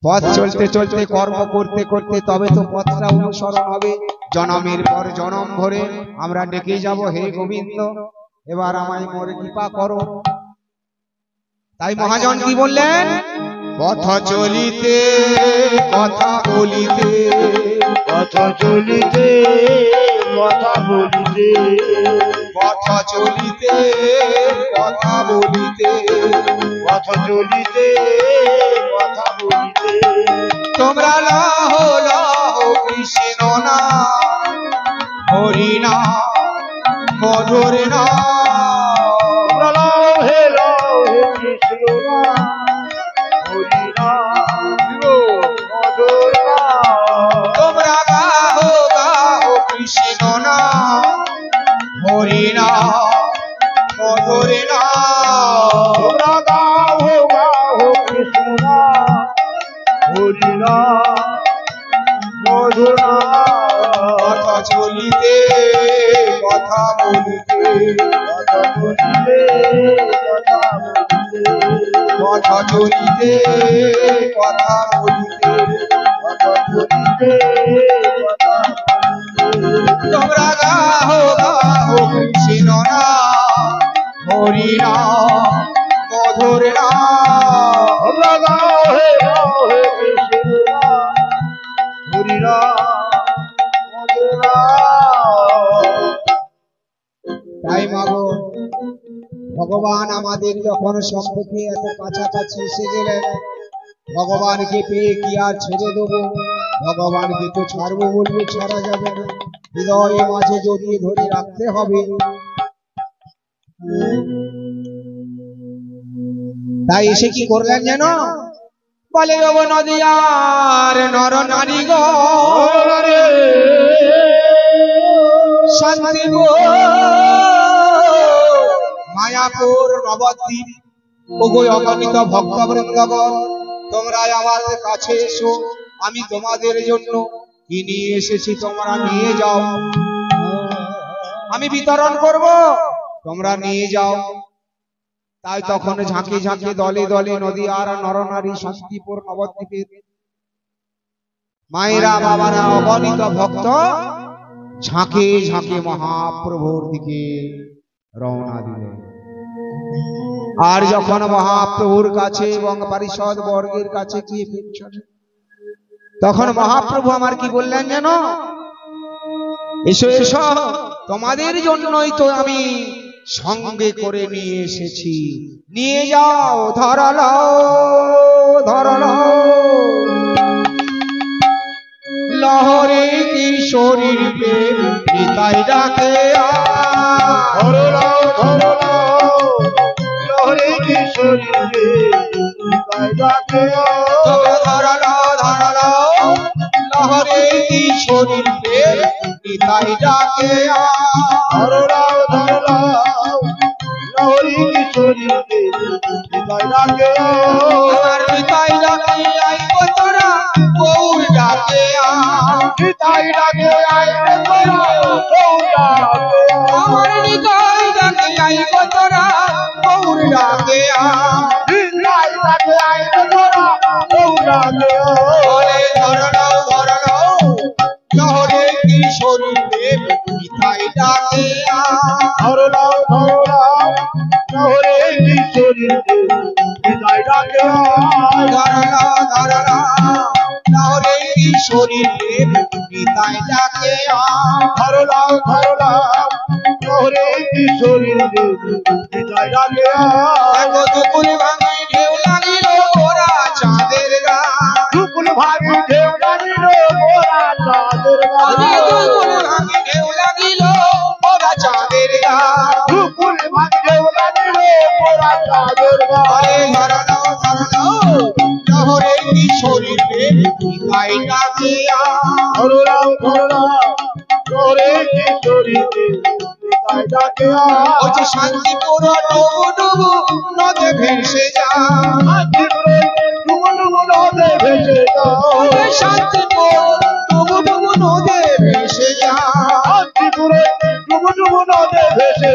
পথ চলতে চলতে কর্ম করতে করতে তবে তো পথটা অনুসরণ হবে। জনমের পর জনম ভরে আমরা ডেকে যাব হে গোবিন্দ এবার আমায় মোরে কৃপা করো। তাই মহাজন কি বললেন, পথ চলিতে কথা বলিতে, পথ চলিতে কথা বলিতে, পথ চলিতে কথা বলিতে, পথ চলিতে কথা বলিতে, তোমরা লাহ লাহ কৃষ্ণ না হরি না মধুর না, হে কৃষ্ণ হরি মধুর, তোমরা গাহ গাহ কৃষ্ণ না হরি না মধুর না, তোমরা গাও গাও কৃষ্ণ হরি মধুর, কথা চলিতে কথা বলিতে, কথা বলিতে কথা বলিতে, কথা চলিতে কথা বলিতে, কথা বলিতে কথা বলিতে, তোমরা গাহ গাহ কৃষ্ণ না হরি না মধুর না, তোমরা গাও হে কৃষ্ণ হরি মধুর। তাই মাগো ভগবান আমাদের যখন সম্মুখে এত কাছাকাছি এসে গেলেন, ভগবানকে পেয়ে কি আর ছেড়ে দেবো, ভগবানকে তো ছাড়বো বললে ছাড়া যাবে না, হৃদয়ের মাঝে জড়িয়ে ধরে রাখতে হবে। তাই এসে কি করলেন যেন বলে গো নদিয়ার নর নারী গো শান্তি গো মায়াপুর নবদ্বীপ ওগো অগণিত ভক্তবৃন্দগণ, তোমরা আমার কাছে এসো, আমি তোমাদের জন্য কি নিয়ে এসেছি তোমরা নিয়ে যাও, আমি বিতরণ করব, তোমরা নিয়ে যাও। তাই তখন ঝাঁকে ঝাঁকে দলে দলে নদীয়ার নরনারী শান্তিপুর নবদ্বীপের মায়েরা বাবারা অগণিত ভক্ত ঝাঁকে ঝাঁকে মহাপ্রভুর দিকে রওনা দিলেন। আর যখন মহাপ্রভুর কাছে এবং পারিষদ বর্গের কাছে গিয়ে পৌঁছলেন, তখন মহাপ্রভু আমার কি বললেন জানো? এসো এসো, তোমাদের জন্যই তো আমি সঙ্গে করে নিয়ে এসেছি, নিয়ে যাও, ধরালাও ধরালাও। লহরে কিশোরীর প্রেম নিতাই ডাকে ধরলাও ধরলাও লহরে কিশোরীকে নিতাই ডাকে ধরালাও ধরালাও, লহরে কিশোরীর প্রেম নিতাই ডাকে ধরলাও ধরলাও লহরে কিশোরীকে নিতাই ডাকে আমার নিতাই ডাকে আই গো তোরা, গৌর ডাকে নিতাই ডাকে আয় রে তোরা গৌর ডাকে আমার নিতাই ডাকে আই গো তোরা, গৌর ডাকে নিতাই ডাকে আয় রে তোরা গৌর ডাকে বলে ধরালাও ধরালাও, লহরে কিশোরী প্রেম নিতাই ডাকে ধরলাও ধরলাও লহরে কিশোরীকে নিতাই ডাকে ধরালাও ধরালাও, লহরে কিশোরী প্রেম নিতাই ডাকে ধরলাও ধরলাও লহরে কিশোরীকে নিতাই ডাকে দেখো দুকুল ভাঙে ঢেউ লাগিল ওরা চাঁদের গা, দুকুল ভাঙি ঢেউ লাগিল মোরা চাঁদের ওরে দুকুল ভাঙে ঢেউ লাগিল ওরা চাঁদের গা, দুকুল ভাঙি ঢেউ লাগিল মোরা চাঁদের বলে ধরালাও ধরালাও, লহরে কিশোরী প্রেম নিতাই ডাকে ধরলাও ধরলাও লহরে কিশোরীকে নিতাই ডাকে বলছি শান্তিপুর ডুবু ডুবু নদে ভেসে যা, ডুবু ডুবু নদে ভেসে ওরে শান্তিপুর ডুবু ডুবু নদে ভেসে যা, শান্তিপুরে ডুবু ডুবু নদে ভেসে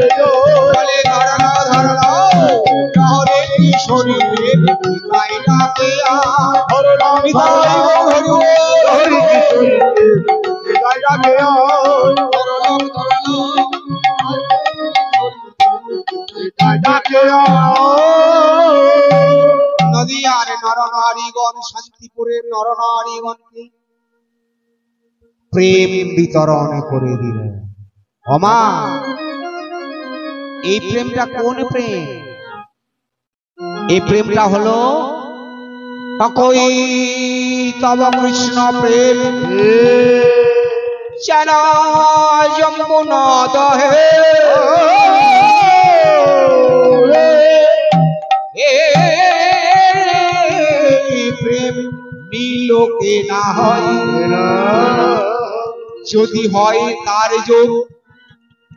বলে ধরালাও ধরালাও, লহরে কিশোরী প্রেম নিতাই ডাকে ধরলাম নিতাই গৌর লহরি কিশোরীকে নিতাই ডাকে ধরালাও ধরালাও, নিতাই ডাকে নদিয়ার নরনারীগণ শান্তিপুরের নরনারীগণকে প্রেম বিতরণ করে দিলেন। অমা, এই প্রেমটা কোন প্রেম? এই প্রেমটা হলো অকই তব কৃষ্ণ প্রেম যেন যমুনা দহে প্রেম নীলোকে না হয়, যদি হয় তার যোগ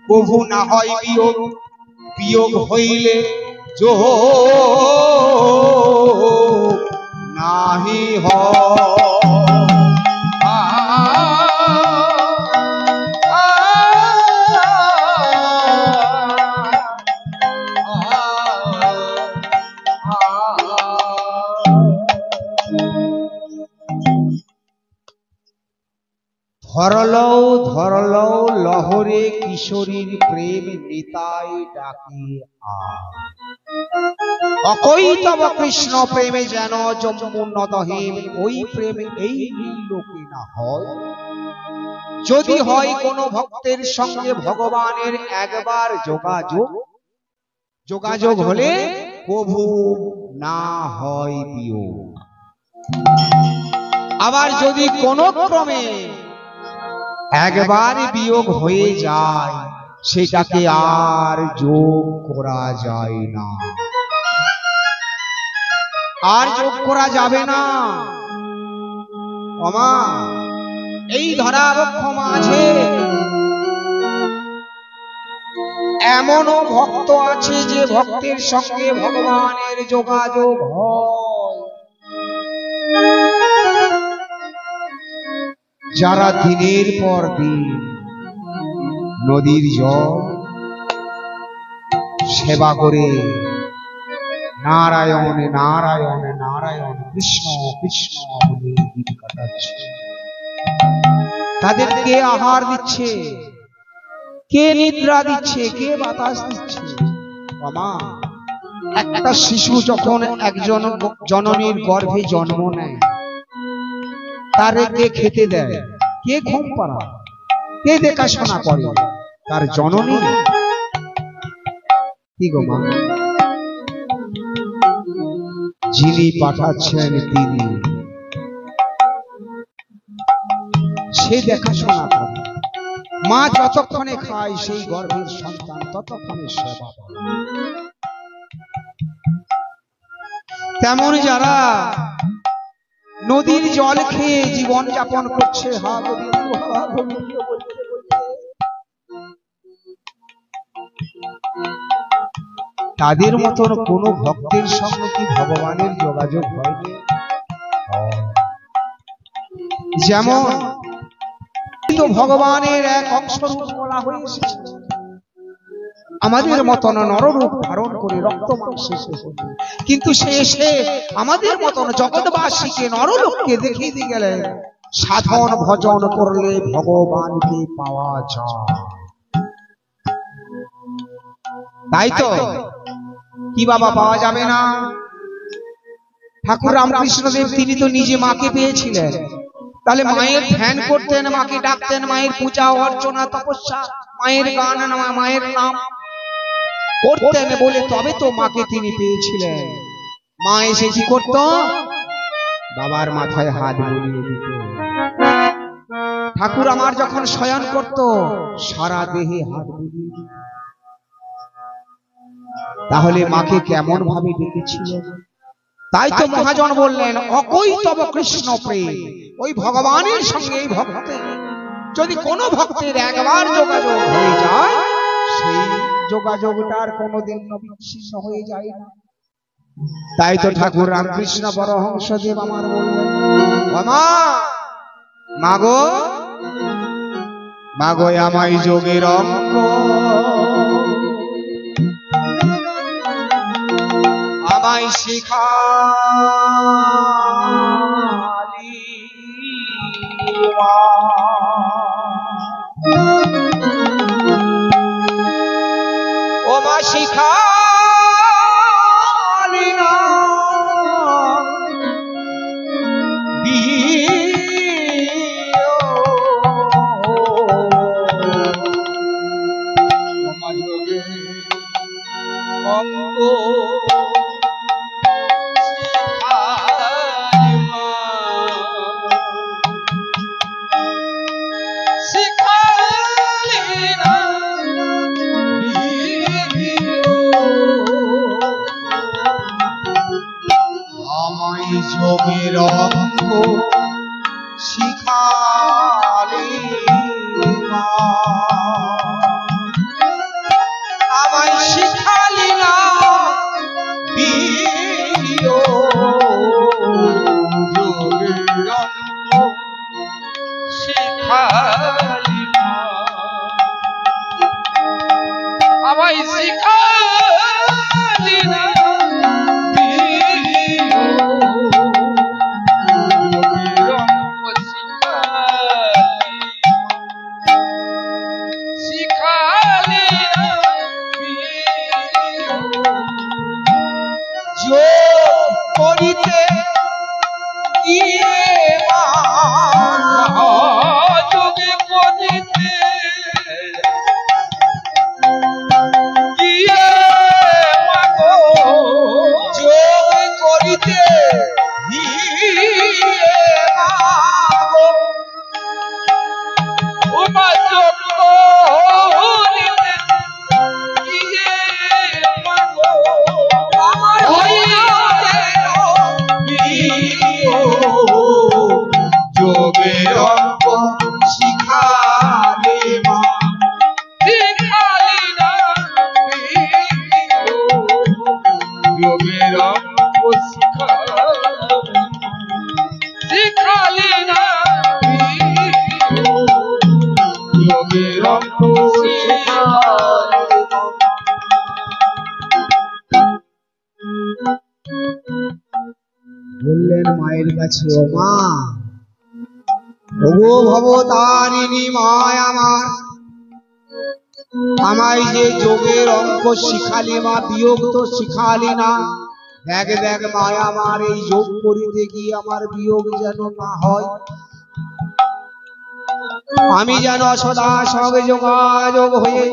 প্রভু না হয় বিয়োগ, বিয়োগ হইলে যোগ নাহি ধরলও ধরলও লহরে কিশোরীর প্রেম নিতাই ডাকে অকই তব কৃষ্ণ প্রেমে যেন যমুনা দহেম, ওই প্রেম এই লোকে না হয়, যদি হয় কোন ভক্তের সঙ্গে ভগবানের একবার যোগাযোগ, যোগাযোগ হলে প্রভু না হয় বিয়োগ। আবার যদি কোন ক্রমে একবার বিয়োগ হয়ে যায়, সেটাকে আর যোগ করা যায় না, আর যোগ করা যাবে না। ওমা, এই ধরাবক্ষ মাঝে এমনও ভক্ত আছে যে ভক্তের সঙ্গে ভগবানের যোগাযোগ হয়, যারা দিনের পর দিন নদীর জল সেবা করে নারায়ণ নারায়ণ নারায়ণ কৃষ্ণ কৃষ্ণ বলে দিন কাটাচ্ছে। তাদের কে আহার দিচ্ছে, কে নিদ্রা দিচ্ছে, কে বাতাস দিচ্ছে? আমা, একটা শিশু যখন একজন জননীর গর্ভে জন্ম নেয়, তারে কে খেতে দেয়, কে ঘুম পাড়ায়, কে দেখাশোনা করে? তার জননী। কি গো মা? যিনি পাঠাচ্ছেন তিনি, সে দেখাশোনা করে। মা যতক্ষণে খায় সেই গর্ভের সন্তান ততক্ষণে সেবা করে। তেমন যারা নদীর জল খেয়ে জীবন যাপন করছে, তাদের মতন কোন ভক্তের সঙ্গে কি ভগবানের যোগাযোগ হয়নি? যেমন ভগবানের এক অংশরূপ বলা হয়েছে, আমাদের মতন নররূপ ধারণ করে রক্ত মাংসে, কিন্তু সে এসে আমাদের মতন জগৎবাসীকে নরলোককে দেখিয়ে দিয়ে গেলেন সাধন ভজন করলে ভগবানকে পাওয়া যায়। তাই তো কি বাবা পাওয়া যাবে না? ঠাকুর রামকৃষ্ণদেব তিনি তো নিজে মাকে পেয়েছিলেন, তাহলে মায়ের ধ্যান করতেন, মাকে ডাকতেন, মায়ের পূজা অর্চনা তপস্যা, মায়ের গান, মায়ের নাম করতেন বলে তবে তো মাকে তিনি পেয়েছিলেন। মা এসে কি করত? বাবার মাথায় হাত বুলিয়ে দিত। ঠাকুর আমার যখন শয়ন করত সারা দেহে হাত বুলিয়ে দিত। তাহলে মাকে কেমন ভাবে ডেকেছিল? তাই তো মহাজন বললেন, অকই তব কৃষ্ণ প্রেম। ওই ভগবানের সঙ্গে এই ভক্তের যদি কোনো ভক্তের একবার যোগাযোগ হয়ে যায়, সেই যোগাযোগটার কোনোদিন বিচ্ছিন্ন হয়ে যায় না। তাই তো ঠাকুর রামকৃষ্ণ পরমহংসদেব আমার বললেন, মাগো মাগো আমায় যোগের অঙ্ক আমায় শিখালি ও মা, শিখালি না যোগের অঙ্ক শিখালি আমায় শিখালি না যোগের অঙ্ক শিখালি না আমায় শিখালি না বললেন মায়ের কাছে, ও মা, ওগো ভবতারিণী মায় আমার, আমায় যে যোগের অঙ্ক শিখালি মা, বিয়োগ তো শিখালি না। দেখ দেখ মায়া, আমার এই যোগ করিতে গিয়ে আমার বিয়োগ যেন না হয়। আমি যেন সদা সঙ্গে যোগাযোগ হয়ে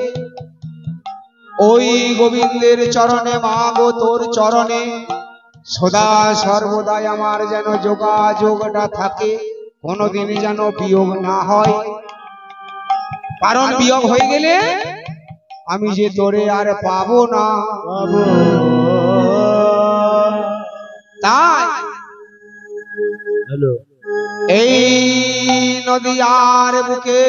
ওই গোবিন্দের চরণে, মা গো তোর চরণে সদা সর্বদাই আমার যেন যোগাযোগটা থাকে, কোনোদিন যেন বিয়োগ না হয়। কারণ বিয়োগ হয়ে গেলে আমি যে তোরে আর পাবো না। তাই এই নদীয়ার বুকে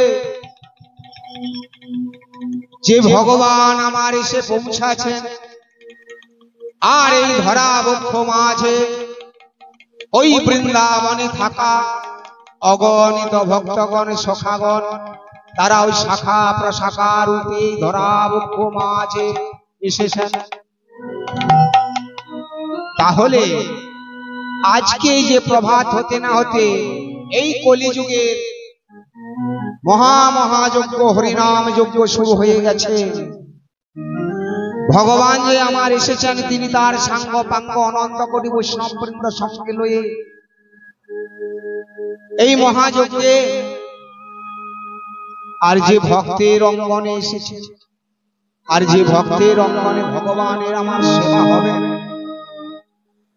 যে ভগবান আমার এসে পৌঁছাছেন, আর এই ধরা বক্ষ মাঝে ওই বৃন্দাবনে থাকা অগণিত ভক্তগণ সখাগণ, তারা ওই শাখা প্রশাখা রূপে ধরা বক্ষ মাঝে এসেছেন। তাহলে আজকে যে প্রভাত হতে না হতে এই কলিযুগের মহাযজ্ঞ হরিনাম যজ্ঞ শুরু হয়ে গেছে। ভগবান যে আমার এসেছেন, তিনি তার সাঙ্গ পাঙ্গ অনন্ত কোটি বৈষ্ণব বৃন্দ সঙ্গে লয়ে এই মহাযজ্ঞে, আর যে ভক্তের অঙ্গনে এসেছে, আর যে ভক্তের অঙ্গনে ভগবানের আমার সেবা হবে,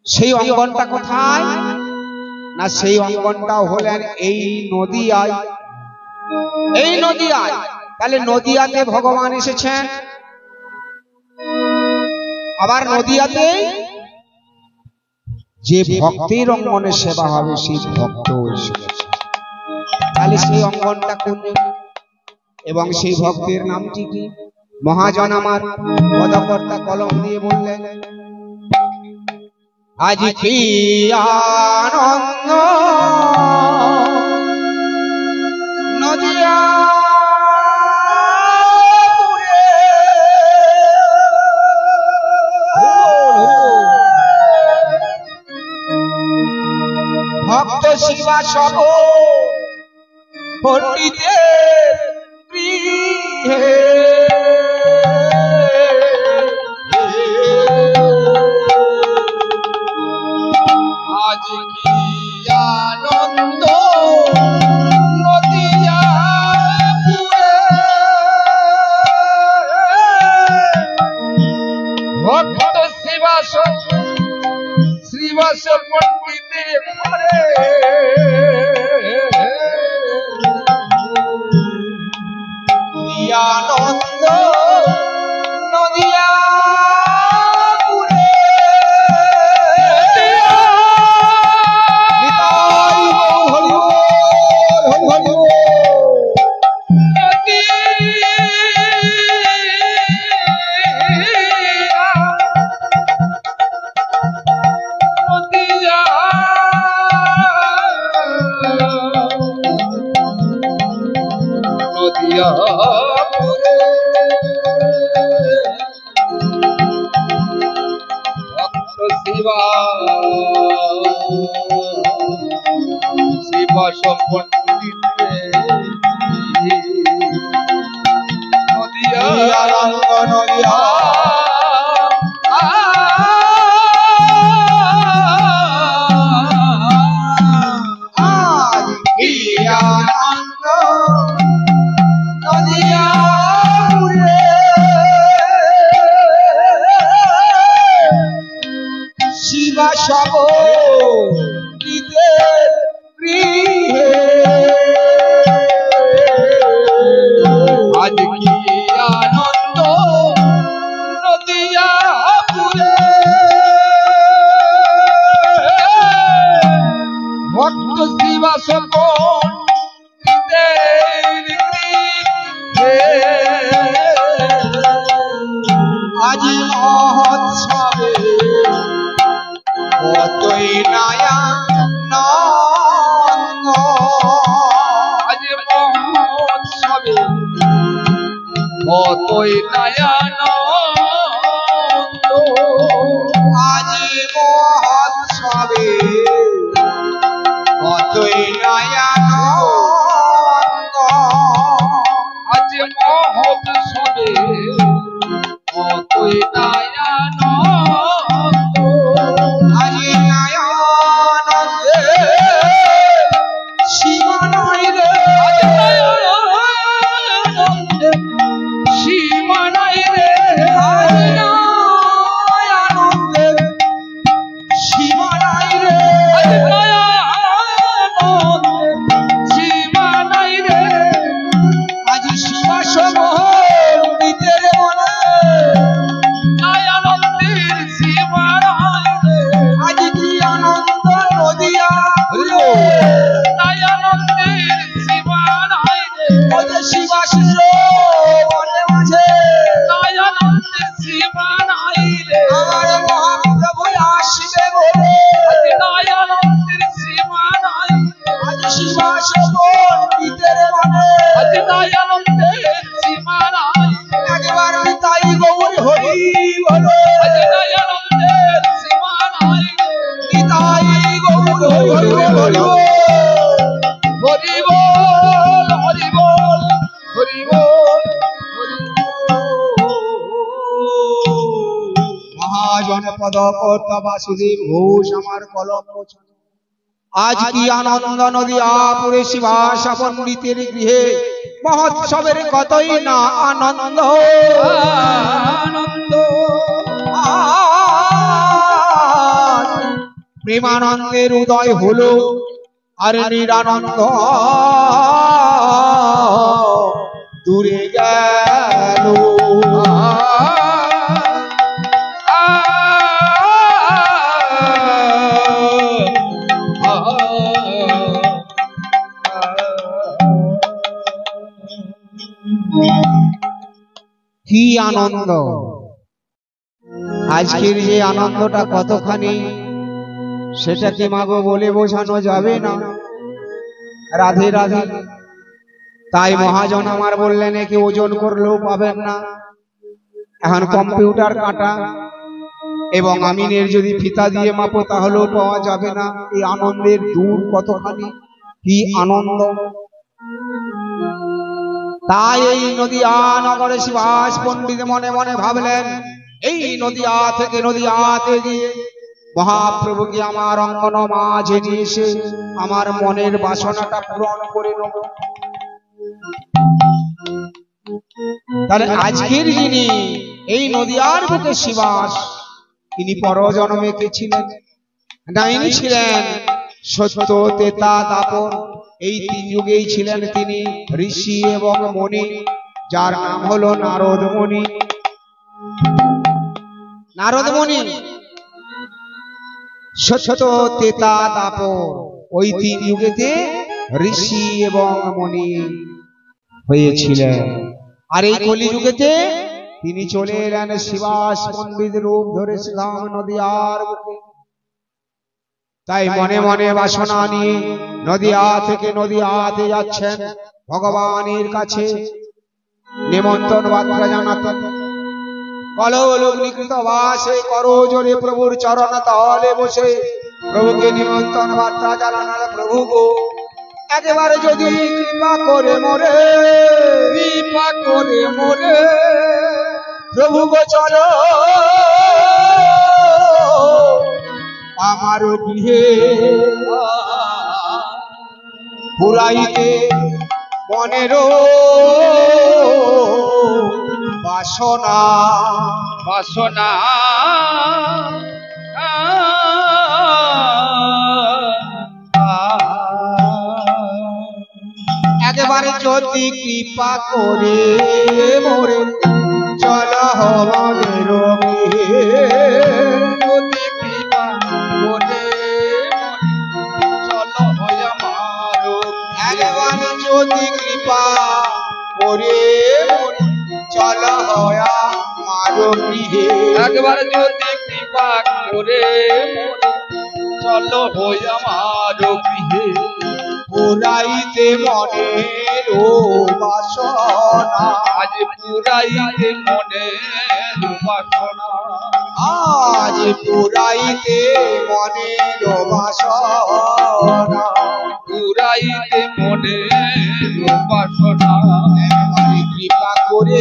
সেই অঙ্গনটা কোথায় না? সেই অঙ্গনটাও হলেন এই নদীয়ায়। এই নদীয়ায়, তাহলে নদীয়াতে ভগবান এসেছেন, আবার নদীয়াতে যে ভক্তের অঙ্গনে সেবা হবে সেই ভক্ত এসেছে। তাহলে সেই অঙ্গনটা কোন এবং সেই ভক্তের নামটি কি? মহাজন আমার পদকর্তা কলম দিয়ে বললেন, আজ কি আনন্দ নদিয়া ভক্ত শিবা সব পণ্ডিতে আজ কি আনন্দ নদিয়া পুরে, ভক্ত শিবাস শ্রীবাস পণ্ডিতে পরে, আনন্দ নদিয়া পুরে। নিতাই হরি বল, হরি বল। নদিয়া পুরে ভক্ত শিবা শিবাস পণ্ডিতে নদিয়া আনন্দ নদিয়া আজ কি আনন্দ নদিয়া পুরে। শিবা সব গৃহে আজ কি আনন্দ নদিয়া পুরে, ভক্ত শিবাস পণ্ডিতে আজ মহোৎসবে কতই নয়া নন্দ। আজ মহোৎসবে কতই নয়ন আজ মহোৎসবে কতই নয়া নন্দ। আজ মহোৎসবে পদকর্তা বাসুদেব ঘোষ আমার কলম মোচন। আজ কি আনন্দ নদিয়াপুরে শিবাশা পণ্ডিতের গৃহে মহোৎসবের কতই না আনন্দ আনন্দ আজ প্রেমানন্দের উদয় হলো আর নিরানন্দ দূরে গেল। কি আনন্দ! আজকের যে আনন্দটা কতখানি সেটা কি মাগো বলে বোঝানো যাবে না। রাধে রাধে। তাই মহাজন আমার বললেন একে ওজন করলেও পাবেন না, এখন কম্পিউটার কাটা এবং আমিনের যদি ফিতা দিয়ে মাপো তাহলেও পাওয়া যাবে না। এই আনন্দের দূর কতখানি, কি আনন্দ! তাই এই নদিয়া নগরে শিবাস পণ্ডিত মনে মনে ভাবলেন এই নদিয়া থেকে নদিয়াতে গিয়ে মহাপ্রভুকে আমার অঙ্গন মাঝে নিয়ে এসে আমার মনের বাসনাটা পূরণ করে নেব। তাহলে আজকের যিনি এই নদিয়ার বুকে শিবাস, তিনি পরজন্মে কে ছিলেন? ডাইনি ছিলেন, সত্য তেতা দাপন এই তিন যুগেই ছিলেন তিনি ঋষি এবং মুনি, যার নাম হলো নারদ মুনি। নারদ মুনি সত্য তেতা দাপন ওই তিন যুগেতে ঋষি এবং মুনি হয়েছিলেন। আর এই কলিযুগেতে তিনি চলে এলেন শিবাস পণ্ডিত রূপ ধরেছিলাম নদিয়ার বুকে। তাই মনে মনে বাসনা নিয়ে নদিয়া থেকে নদিয়াতে যাচ্ছেন ভগবানের কাছে নিমন্ত্রণ বার্তা জানাতে। কলৌলগ্নিকৃত বাসে করজোড়ে প্রভুর চরণ তলে বসে প্রভুকে নিমন্ত্রণ বার্তা জানানোর, প্রভু গো একেবারে যদি কৃপা করে মোরে, কৃপা করে মোরে প্রভু গো চলো আমার গৃহে পুরাইতে মনের বাসনা বাসনা একেবারে যদি কৃপা করে মোরে চলো আমাদের গৃহে, যদি কৃপা করে চলো হয় আমার একেবারে যদি কৃপা করে মোরে চলো হয় আমার গৃহে। একবার যদি কৃপা করে চলো হয় আমার গৃহে, পুরাইতে মনের বাসনা, আজ পুরাইতে মনের বাসনা, আজ পুরাইতে মনের বাসনা, পুরাইতে মনের বাসনা। এবারে কৃপা করে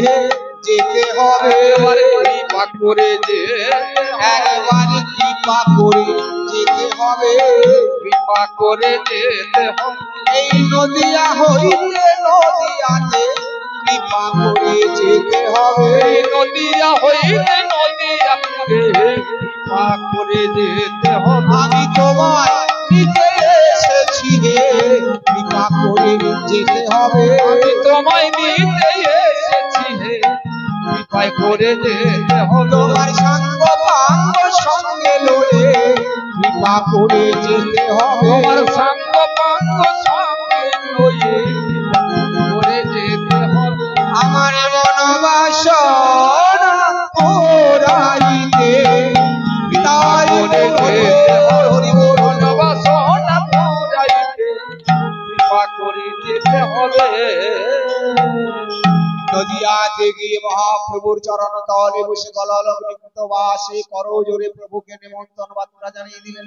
যেতে হবে, এবারে কৃপা করে যে একবারে কৃপা করে যেতে হবে, কৃপা করে যেতে হবে। এই নদিয়া হইতে নদিয়াতে কৃপা করে যেতে হবে, নদিয়া হইতে নদিয়া কৃপা করে যেতে হবে। আমি তোমায় নিতে এসেছি হে, কৃপা করে যেতে হবে, আমি তোমায় নিতে এসেছি হে, কৃপা করে যেতে হবে। তোমার সঙ্গ পাঙ্গ সঙ্গে লয়ে কৃপা করে যেতে হবে, তোমার সঙ্গ পাঙ্গ সঙ্গে লয়ে কৃপা করে যেতে হবে। আমার মনোবাসনা পুরাইতে তাই হরি বল বাসনা পুরাইতে কৃপা করে যেতে হবে। নদিয়াতে গিয়ে মহাপ্রভুর চরণ তলে বসে গলগ্নিকৃত বাসে করজোড়ে প্রভুকে নিমন্ত্রণ বার্তা জানিয়ে দিলেন,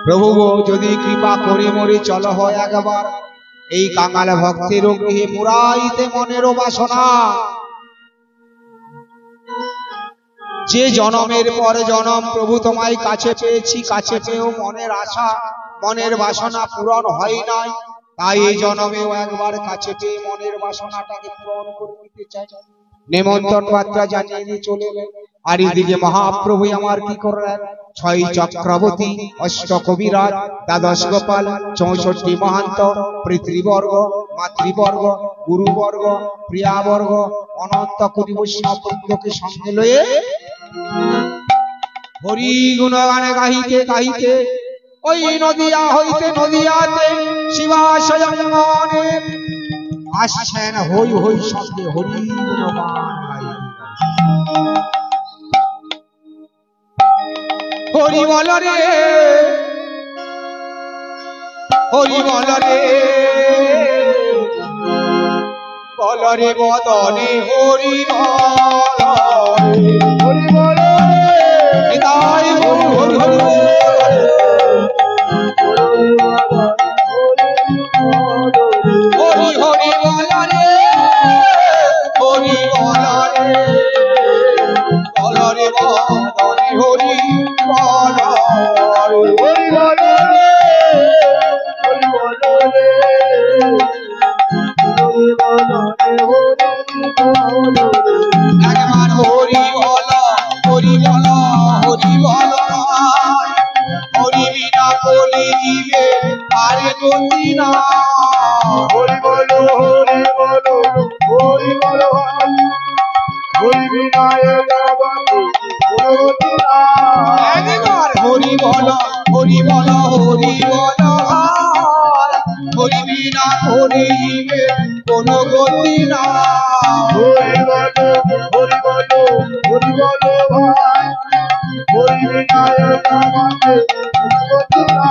প্রভু গো যদি কৃপা করে মরে চলো হয় একবার এই কাঙাল ভক্তের গৃহে পুরাইতে মনের বাসনা। যে জনমের পর জনম প্রভু তোমায় কাছে পেয়েছি, কাছে পেয়েও মনের আশা মনের বাসনা পূরণ হয় নাই, তাই এই জনমেও একবার কাছে পেয়ে মনের বাসনাটাকে পূরণ করে নিতে চাই। নেমন্তন্ন বার্তা জানিয়ে দিয়ে চলে গেলেন। আর এদিকে মহাপ্রভু আমার কি করলেন, 6 চক্রবর্তী, 8 কবিরাজ, 12 গোপাল, 64 মহান্ত, পিতৃবর্গ, মাতৃবর্গ, গুরুবর্গ, প্রিয়াবর্গ, অনন্ত কোটি বৈষ্ণববৃন্দকে সঙ্গে লয়ে হরি গুণগানে গাহিতে গাহিতে ওই নদিয়া হইতে নদিয়াতে শিবা স্বয়ংবনে আসছেন। হই হই শব্দে হরি গুণগান গাইতে হরি বল রে, হরি বল রে, বল রে বদনে হরি বল, হরি বল তাই হরি হরি হরি হরি হরি বল রে, হরি বল রে, বল রে বদনে হরি বল, হরি বল হরি বল একবার হরি বল, হরি বল, হরি বল, হরি বিনা বলি দিবে আরে গতি না। হরি বল হরি বল হরি বল হরি বিনায় জগতে গুণবতী না। একবার হরি বল, হরি বল, হরি বল, হরি বিনা বলি দিবে কোনো গতি না। হরি বল হরি বল হরি বল ভাই, হরি বিনায় জগতে গুণবতী না।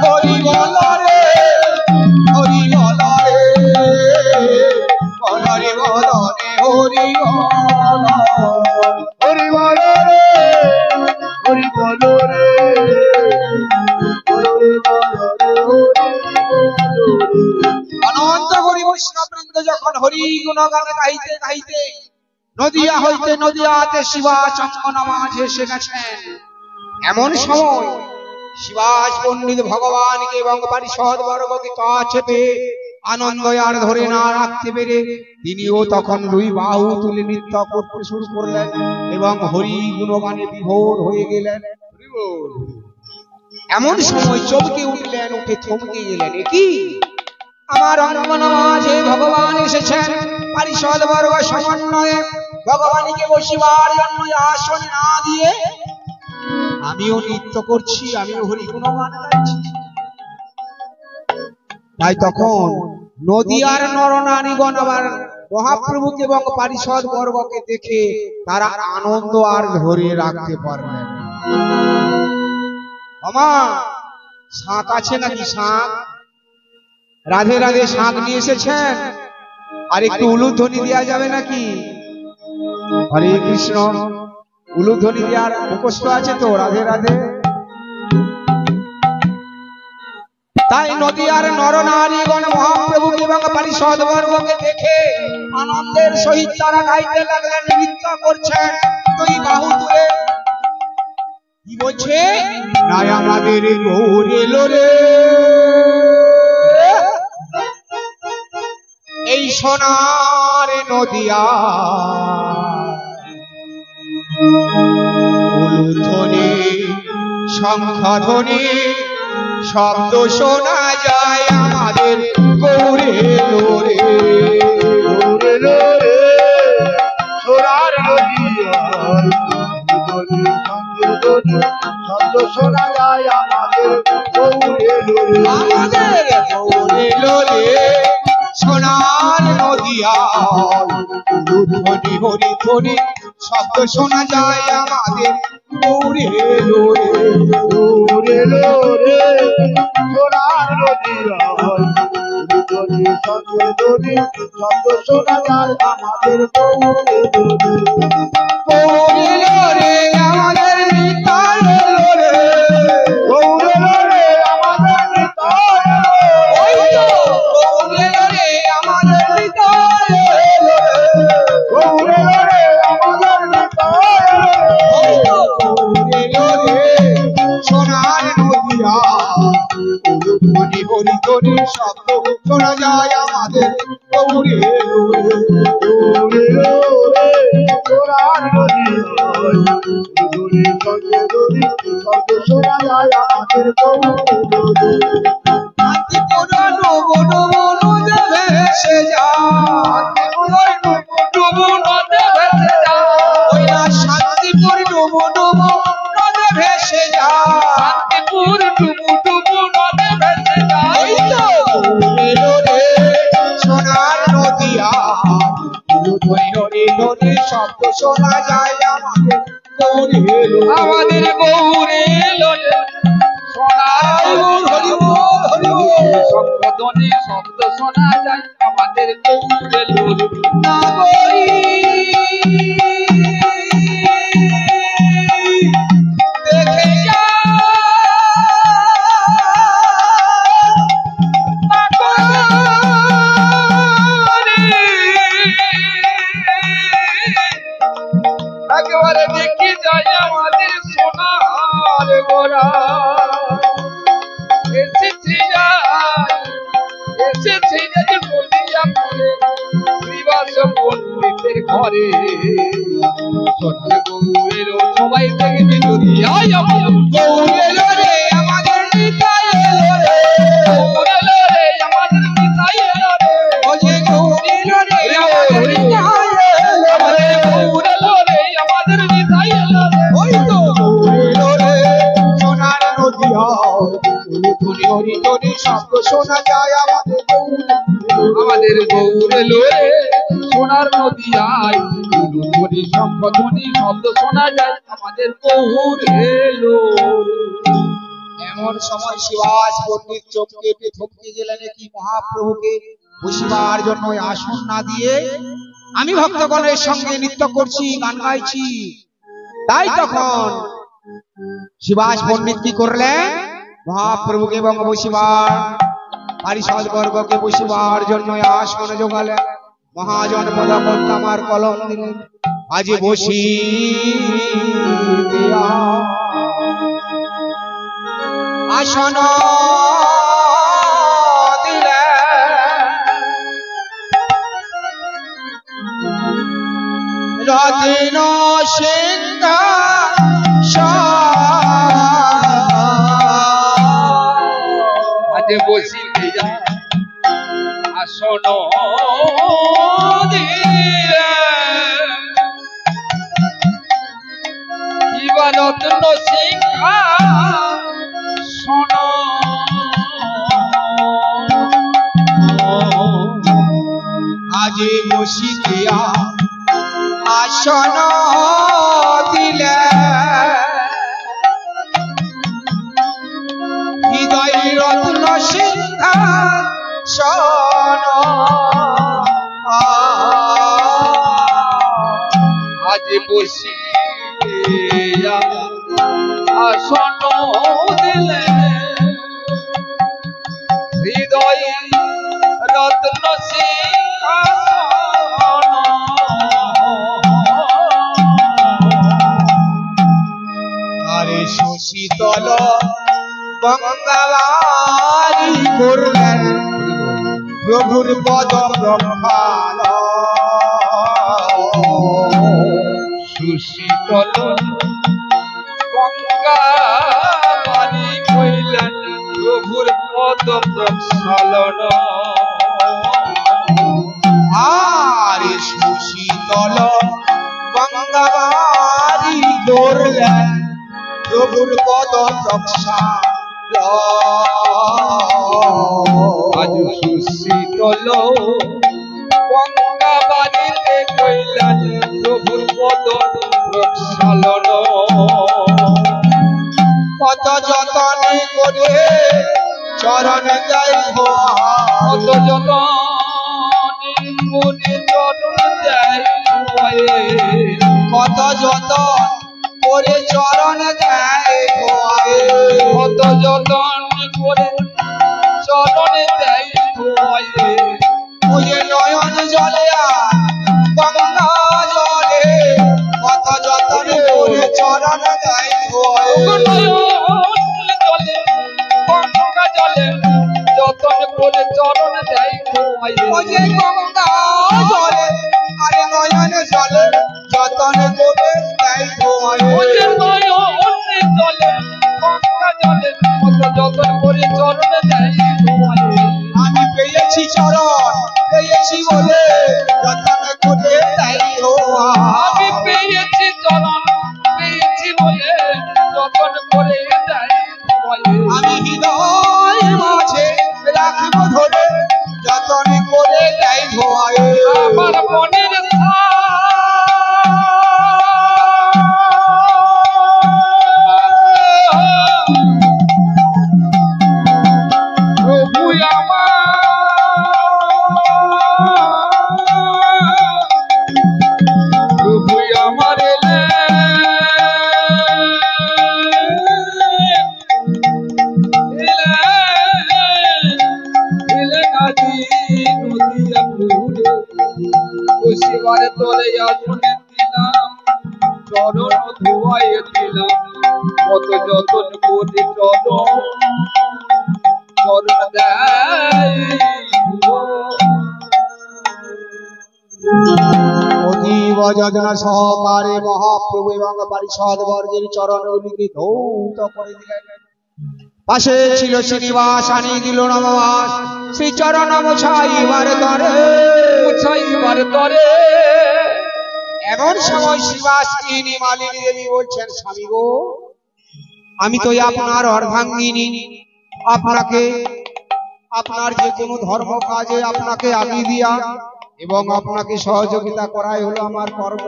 হরি বল রে, হরি বল রে, বল রে বদনে হরি বল, হরি বল হরি বল রে, হরি বল অনন্ত হরি বৈষ্ণববৃন্দ যখন হরি গুণগান গাইতে গাইতে নদিয়া হইতে নদিয়াতে শিবা চন্দন মাঝে এসে গেছেন। এমন সময় শিবাজ পণ্ডিত ভগবানকে এবং পারিষদ বর্গকে কাছে পেয়ে আনন্দ আর ধরে না রাখতে পেরে তিনিও তখন 2 বাহু তুলে নৃত্য করতে শুরু করলেন এবং হরি গুণগানে বিভোর হয়ে গেলেন। এমন সময় চমকে উঠলেন, উঠে থমকে গেলেন, কি আমার অঙ্গন মাঝে ভগবান এসেছেন। পারিষদ বর্গ সমন্বয়ে ভগবানকে বসিবার জন্য আসন না দিয়ে আমিও নৃত্য করছি, আমিও হরি গুণগান গাইছি। তাই তখন নদিয়ার নরনারীগণ আবার মহাপ্রভুকে এবং পারিষদ বর্গকে দেখে তারা আনন্দ আর ধরে রাখতে পারলেন। আমা শাঁখ আছে নাকি? শাঁখ, রাধে রাধে শাঁখ নিয়ে এসেছেন, আর একটু উলুধ্বনি দেওয়া যাবে নাকি? হরে কৃষ্ণ, উলুধ্বনি দেওয়ার মুখস্থ আছে তো? রাধে রাধে। তাই নদিয়ার নরনারীগণ মহাপ্রভুকে এবং পারিষদ বর্গকে দেখে আনন্দের সহিত তারা গাইতে লাগলেন, নৃত্য করছেন 2 বাহু তুলে। কি বলছে? নাই আমাদের গৌর এলো রে, এই সোনার নদিয়া, উলুধ্বনি শঙ্খধ্বনি শব্দ শোনা যায় আমাদের গৌর এলো রে, গৌর এলো রে, সোনার নদিয়া, শব্দ শোনা যায় আমাদের গৌর এলো রে, আমাদের গৌর এলো রে, সোনার নদিয়া, উলুধ্বনি হরিধ্বনি শব্দ শোনা যায় আমাদের গৌর এলো রে, গৌর এলো রে, সোনার নদিয়া, শব্দ শোনা যায় আমাদের গৌর এলো রে, গৌর এলো রে, আমাদের নিতাই এলো রে, গৌর এলো রে, আমাদের নিতাই ওই তো গৌর এলো রে, আমাদের নিতাই এলো রে, গৌর এলো রে, আমাদের নিতাই ও ধ্বনি শব্দ শোনা যায় আমাদের গৌরী এলো রে সোনার নদী ধ্বনি শব্দ শোনা যায় আমাদের গৌরী শান্তিপুর ডুবু ডুবু নদে ভেসে যায় ডুবু নদে ভেসে যায় ওই না শান্তিপুর ডুবু ডুবু নদে ভেসে যায় শান্তিপুর ডুবু ডুবু নদে ভেসে যায় এই তো এলো রে সোনার নদিয়া ধরি ধরি শব্দ শোনা যায় আমাদের গৌরী এলো আমাদের গৌরী এলো রে সোনার হরি বল হরি বল শব্দধ্বনি শব্দ শোনা যায় আমাদের গৌরী এলো রে নাগরী দেখে যা একেবারে দেখি যাই আমাদের সোনার গোরা এসেছি যে নদিয়া পুরে শ্রীবাস পণ্ডিতের ঘরে সোনার গৌরের সবাই দেখেছি নদিয়ায় আমার গৌরী এলো রে আমাদের নিতাই এলো রে গৌর এলো রে আমাদের নিতাই এলো রে ও যে গৌরী এলো রে আমাদের নিতাই এলো আমাদের রে গৌর এলো রে আমাদের নিতাই এলো রে ওই তো গৌরী এলো রে সোনার নদিয়া ধরি হরি ধরি শব্দ শোনা যায় আমাদের গৌরী আমাদের গৌর এলো রে সোনার নদিয়ায় ধ্বনি শঙ্খধ্বনি শব্দ শোনা যায় আমাদের গৌর এলো রে। এমন সময় শিবাস পণ্ডিত চোখ কেটে থমকে গেলেন কি মহাপ্রভুকে বসিবার জন্য ওই আসন না দিয়ে আমি ভক্তগণের সঙ্গে নৃত্য করছি গান গাইছি তাই তখন শিবাস পণ্ডিত কি করলেন মহাপ্রভুকে এবং বসিবার পারিষদ বর্গকে বসিবার জন্য আসন জোগালেন মহাজন পদাপত্য আমার কলম দিলেন আজ বসি দেয়া আসন দিলেন রত্ন আজ বসি দিয়া আসন দিলে কিবা রত্ন সিংহা শোন আজ বসি দেয়া আসন দিলে হৃদয় রত্ন সিংহাসন আজ বসি দিয়া আসন দিলে হৃদয় রত্ন সিংহাসন আরে শশীতল গঙ্গাবারি করলেন প্রভুর পদ ব্রহ্মাল সুশীতল গঙ্গা পানি কইলেন প্রভুর পদ প্রক্ষালন আরে সুশীতল গঙ্গাবারি করলেন প্রভুর পদ প্রক্ষাল আজ সুশীতল গঙ্গা বাড়িতে কইলেন প্রভুর পদ প্রক্ষালন কত যতনে করে চরণ যাই কত যত মুনি চরণ যায় কত যত করে চরণ দেয় কত যতন করে চরণে দেয় ওই নয়ন জলে আর গঙ্গা জলে কত যতন করে চরণ দেয় জলে গঙ্গা জলে যতন করে চরণ দেয় ঘুমাইয়ে ও যে গঙ্গা জলে আরে নয়নে জলে যতন করে দেয় ঘুমাইয়ে ও যে নয়নে জলে গঙ্গা জলে মতো যতন করে চরণ দেয় ঘুমাইয়ে আমি পেয়েছি চরণ পেয়েছি বলে যতন করে দেয় আমি পেয়েছি চরণ পেয়েছি বলে যতন করে দেয় ঘুমাইয়ে আমি হৃদয় মাঝে রাখবো ধরে যতন করে দেয় ঘুমাইয়ে আমার মনের প্রভু আমার শিবারে তোরে আসনে দিলাম চরণ ধুয়াইয়ে দিলাম কত যতন করে চরণ দেয় অতীব যত্ন সহকারে মহাপ্রভু এবং পারিষদ বর্গের চরণগুলিকে ধৌত করে দিলেন। পাশে ছিল শ্রীনিবাস আনি দিল নববাস শ্রী চরণ মুছাইবার তরে এমন সময় শ্রীবাস ইনি মালিনী দেবী বলছেন, স্বামী গো, আমি তো আপনার অর্ধাঙ্গিনী, আপনাকে আপনার যে কোনো ধর্ম কাজে আপনাকে আগে দিয়া এবং আপনাকে সহযোগিতা করাই হলো আমার কর্ম।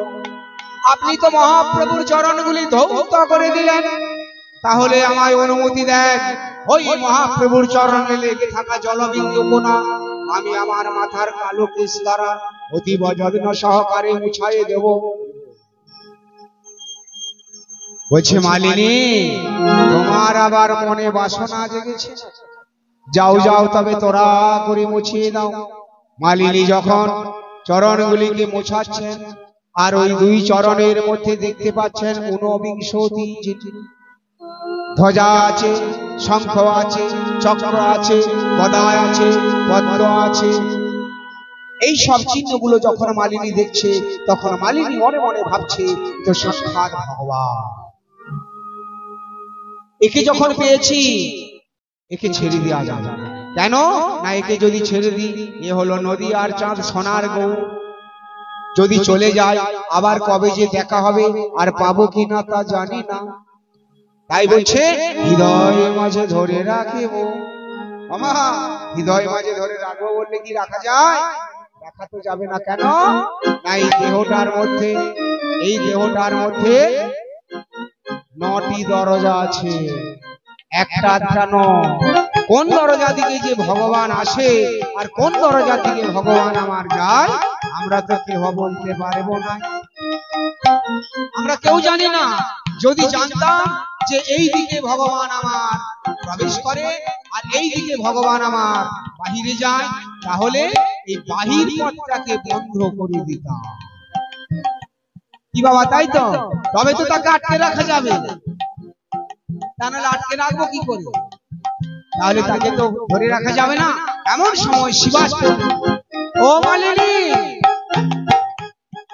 আপনি তো মহাপ্রভুর চরণগুলি ধৌত করে দিলেন, তাহলে আমায় অনুমতি দেন ওই মহাপ্রভুর চরণে লেগে থাকা জলবিন্দু কোনা আমি আমার মাথার কালো কেশ দ্বারা অতীব যত্ন সহকারে মুছাইয়ে দেব। বলছে, মালিনী, তোমার আবার মনে বাসনা জেগেছে, যাও যাও তবে তোরা করে মুছিয়ে দাও। মালিনী যখন চরণগুলিকে মোছাচ্ছেন আর ওই দুই চরণের মধ্যে দেখতে পাচ্ছেন ঊনবিংশতি ধ্বজা আছে, শঙ্খ আছে, চক্র আছে, গদা আছে, পদ্ম আছে, এই সব চিহ্নগুলো যখন মালিনী দেখছে তখন মালিনী মনে মনে ভাবছে তো সাক্ষাৎ ভগবান। একে যখন পেয়েছি একে ছেড়ে দেওয়া যাবে না। কেন না, একে যদি ছেড়ে দিই এ হলো নদী আর চাঁদ সোনার গৌর, যদি চলে যায় আবার কবে যে দেখা হবে আর পাবো কিনা তা জানি না। তাই বলছে হৃদয় মাঝে ধরে রাখিব। মামা, হৃদয় মাঝে ধরে রাখবো বললে কি রাখা যায়? রাখা তো যাবে না। কেন না, এই দেহটার মধ্যে 9টি দরজা আছে, একটা আধটা নয়। কোন দরজা দিকে যে ভগবান আসে আর কোন দরজা দিকে ভগবান আমার যায় আমরা তো কেউ বলতে পারবো না, আমরা কেউ জানি না। যদি জানতাম যে এই দিকে ভগবান আমার প্রবেশ করে আর এই দিকে ভগবান আমার বাহিরে যায়, তাহলে এই বাহির পথটাকে বন্ধ করে দিতাম। কি বাবা, তাই তো? তবে তো তাকে আটকে রাখা যাবে, তা নাহলে আটকে রাখবো কি করে? তাহলে তাকে তো ধরে রাখা যাবে না। এমন সময় শিবাস, ও মালিনী,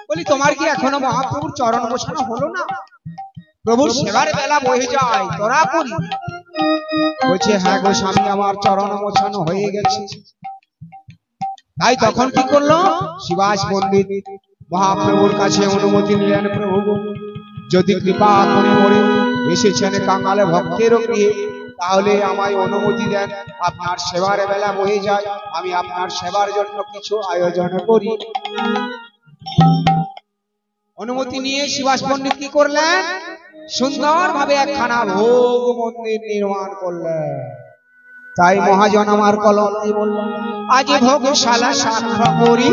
বলি তোমার কি এখনো মহাপ্রভুর চরণ বসানো হলো না? প্রভুর সেবার বেলা বয়ে যায়, তোরা করি। বলছে, হ্যাঁ গো স্বামী, আমার চরণ মোছানো হয়ে গেছে। তাই তখন কি করলো শিবাস পণ্ডিত? মহাপ্রভুর কাছে অনুমতি নিলেন। প্রভু, যদি কৃপা করে মরে এসেছেন কাঙাল ভক্তের গৃহে, তাহলে আমায় অনুমতি দেন, আপনার সেবার বেলা বয়ে যায়, আমি আপনার সেবার জন্য কিছু আয়োজন করি। অনুমতি নিয়ে শিবাস পণ্ডিত কি করলেন? সুন্দরভাবে একখানা ভোগ মন্দির নির্মাণ করলেন। তাই মহাজন আমার কলমে বললেন, আজ ভোগশালা সাক্ষা করি,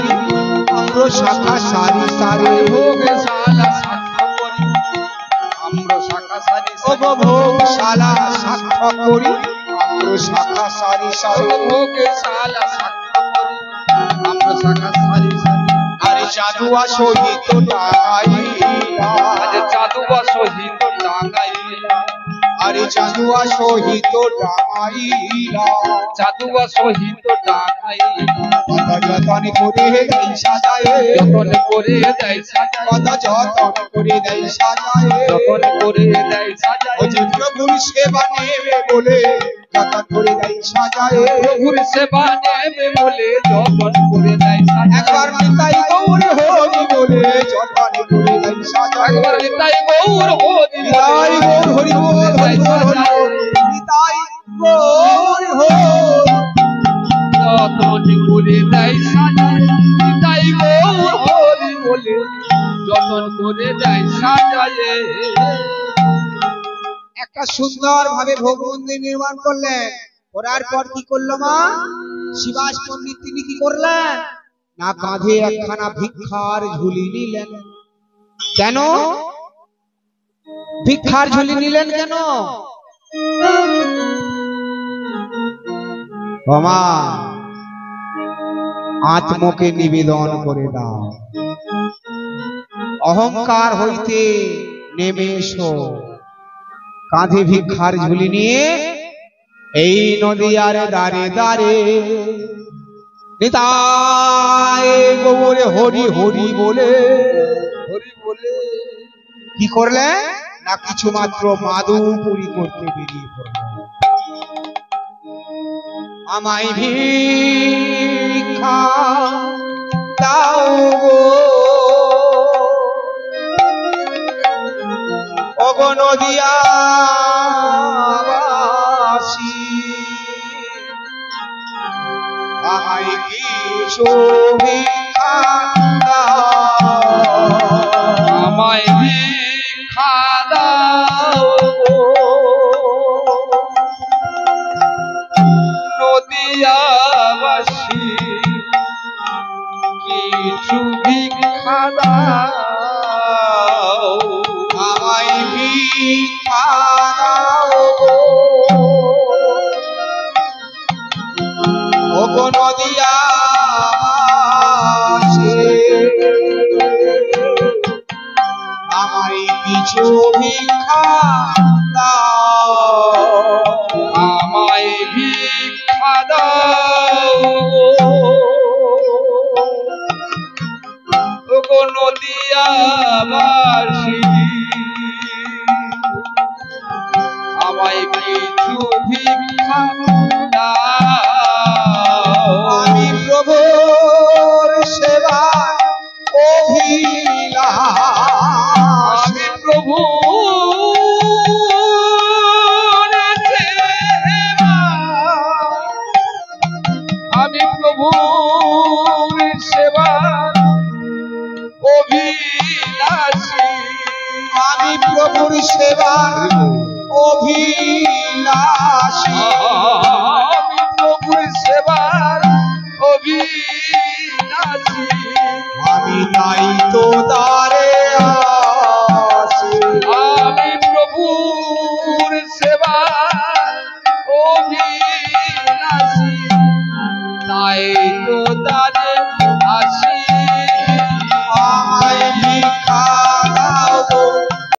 আম্র শাখা সারি সারি, ভোগশালা সাক্ষা করি, আম্র শাখা সারি সারি, ভোগশালা সাক্ষা করি, আম্র শাখা সারি সারি, ভোগশালা সাক্ষা করি, আম্র শাখা সারি সারি। আরে চাঁদুয়া সহিত টাঙ্গাইলা, আজ চাঁদুয়া সহিত টাঙ্গাইলা, আরে চাঁদুয়া সহিত ডাঙাইলা চাঁদুয়া সহিত ডাঙাইলা কথা যতন করে দেয় সাজায় যতন করে দেয় সাজায় কথা যতন করে দেয় সাজায় যতন করে দেয় সাজায় ও যে প্রভুর সেবা নেবে বলে যতন করে দেয় সাজায় প্রভুর সেবা নেবে বলে যতন করে দেয় সাজায় একবার নিতাই গৌর হরি বলে যতন করে দেয় সাজায় একবার নিতাই গৌর হরি নিতাই গৌর হরি বল হরি বল নিতাই গৌর হরি যতন করে দেয় সাজায় নিতাই গৌর হরি বলে যতন করে দেয় সাজায় একটা সুন্দর ভাবে ভোগ মন্দির নির্মাণ করলেন করার পর কি করলো মা শিবাস পণ্ডিত তিনি কি করলেন না কাঁধে একখানা ভিক্ষার ঝুলি নিলেন কেন ভিক্ষার ঝুলি নিলেন কেন মা আত্মকে নিবেদন করে দাও অহংকার হইতে নেমে এসো কাঁধে ভিক্ষার ঝুলি নিয়ে এই নদীয়ার দাঁড়ে দাঁড়ে নিতাই গৌর হরি হরি বলে হরি বলে কি করলে না কিছু মাত্র মাদুপুরি করতে বেরিয়ে পড়লেন আমায় ভিক্ষা দাও গো ওগো নদিয়াবাসী আমায় কিছু ভিক্ষা দাও আমায় ভিক্ষা দাও নদিয়াবাসী কিছু ভিক্ষা দাও আমায় ভিক্ষা দাও ওগো নদিয়াবাসী আমায় কিছু ভিক্ষা দাও আমায় ভিক্ষা দাও ওগো নদিয়াবাসী আমায় কিছু ভিক্ষা দাও আমি প্রভুর সেবা অভিলাষ আমি প্রভু আমি প্রভুর সেবা অভিলাষী আমি প্রভুর সেবা অভিলাষী আমি প্রভুর সেবার অভিলাষী আমি তাই তো দ্বারে আসি আমি প্রভুর সেবা অভিলাষী তাই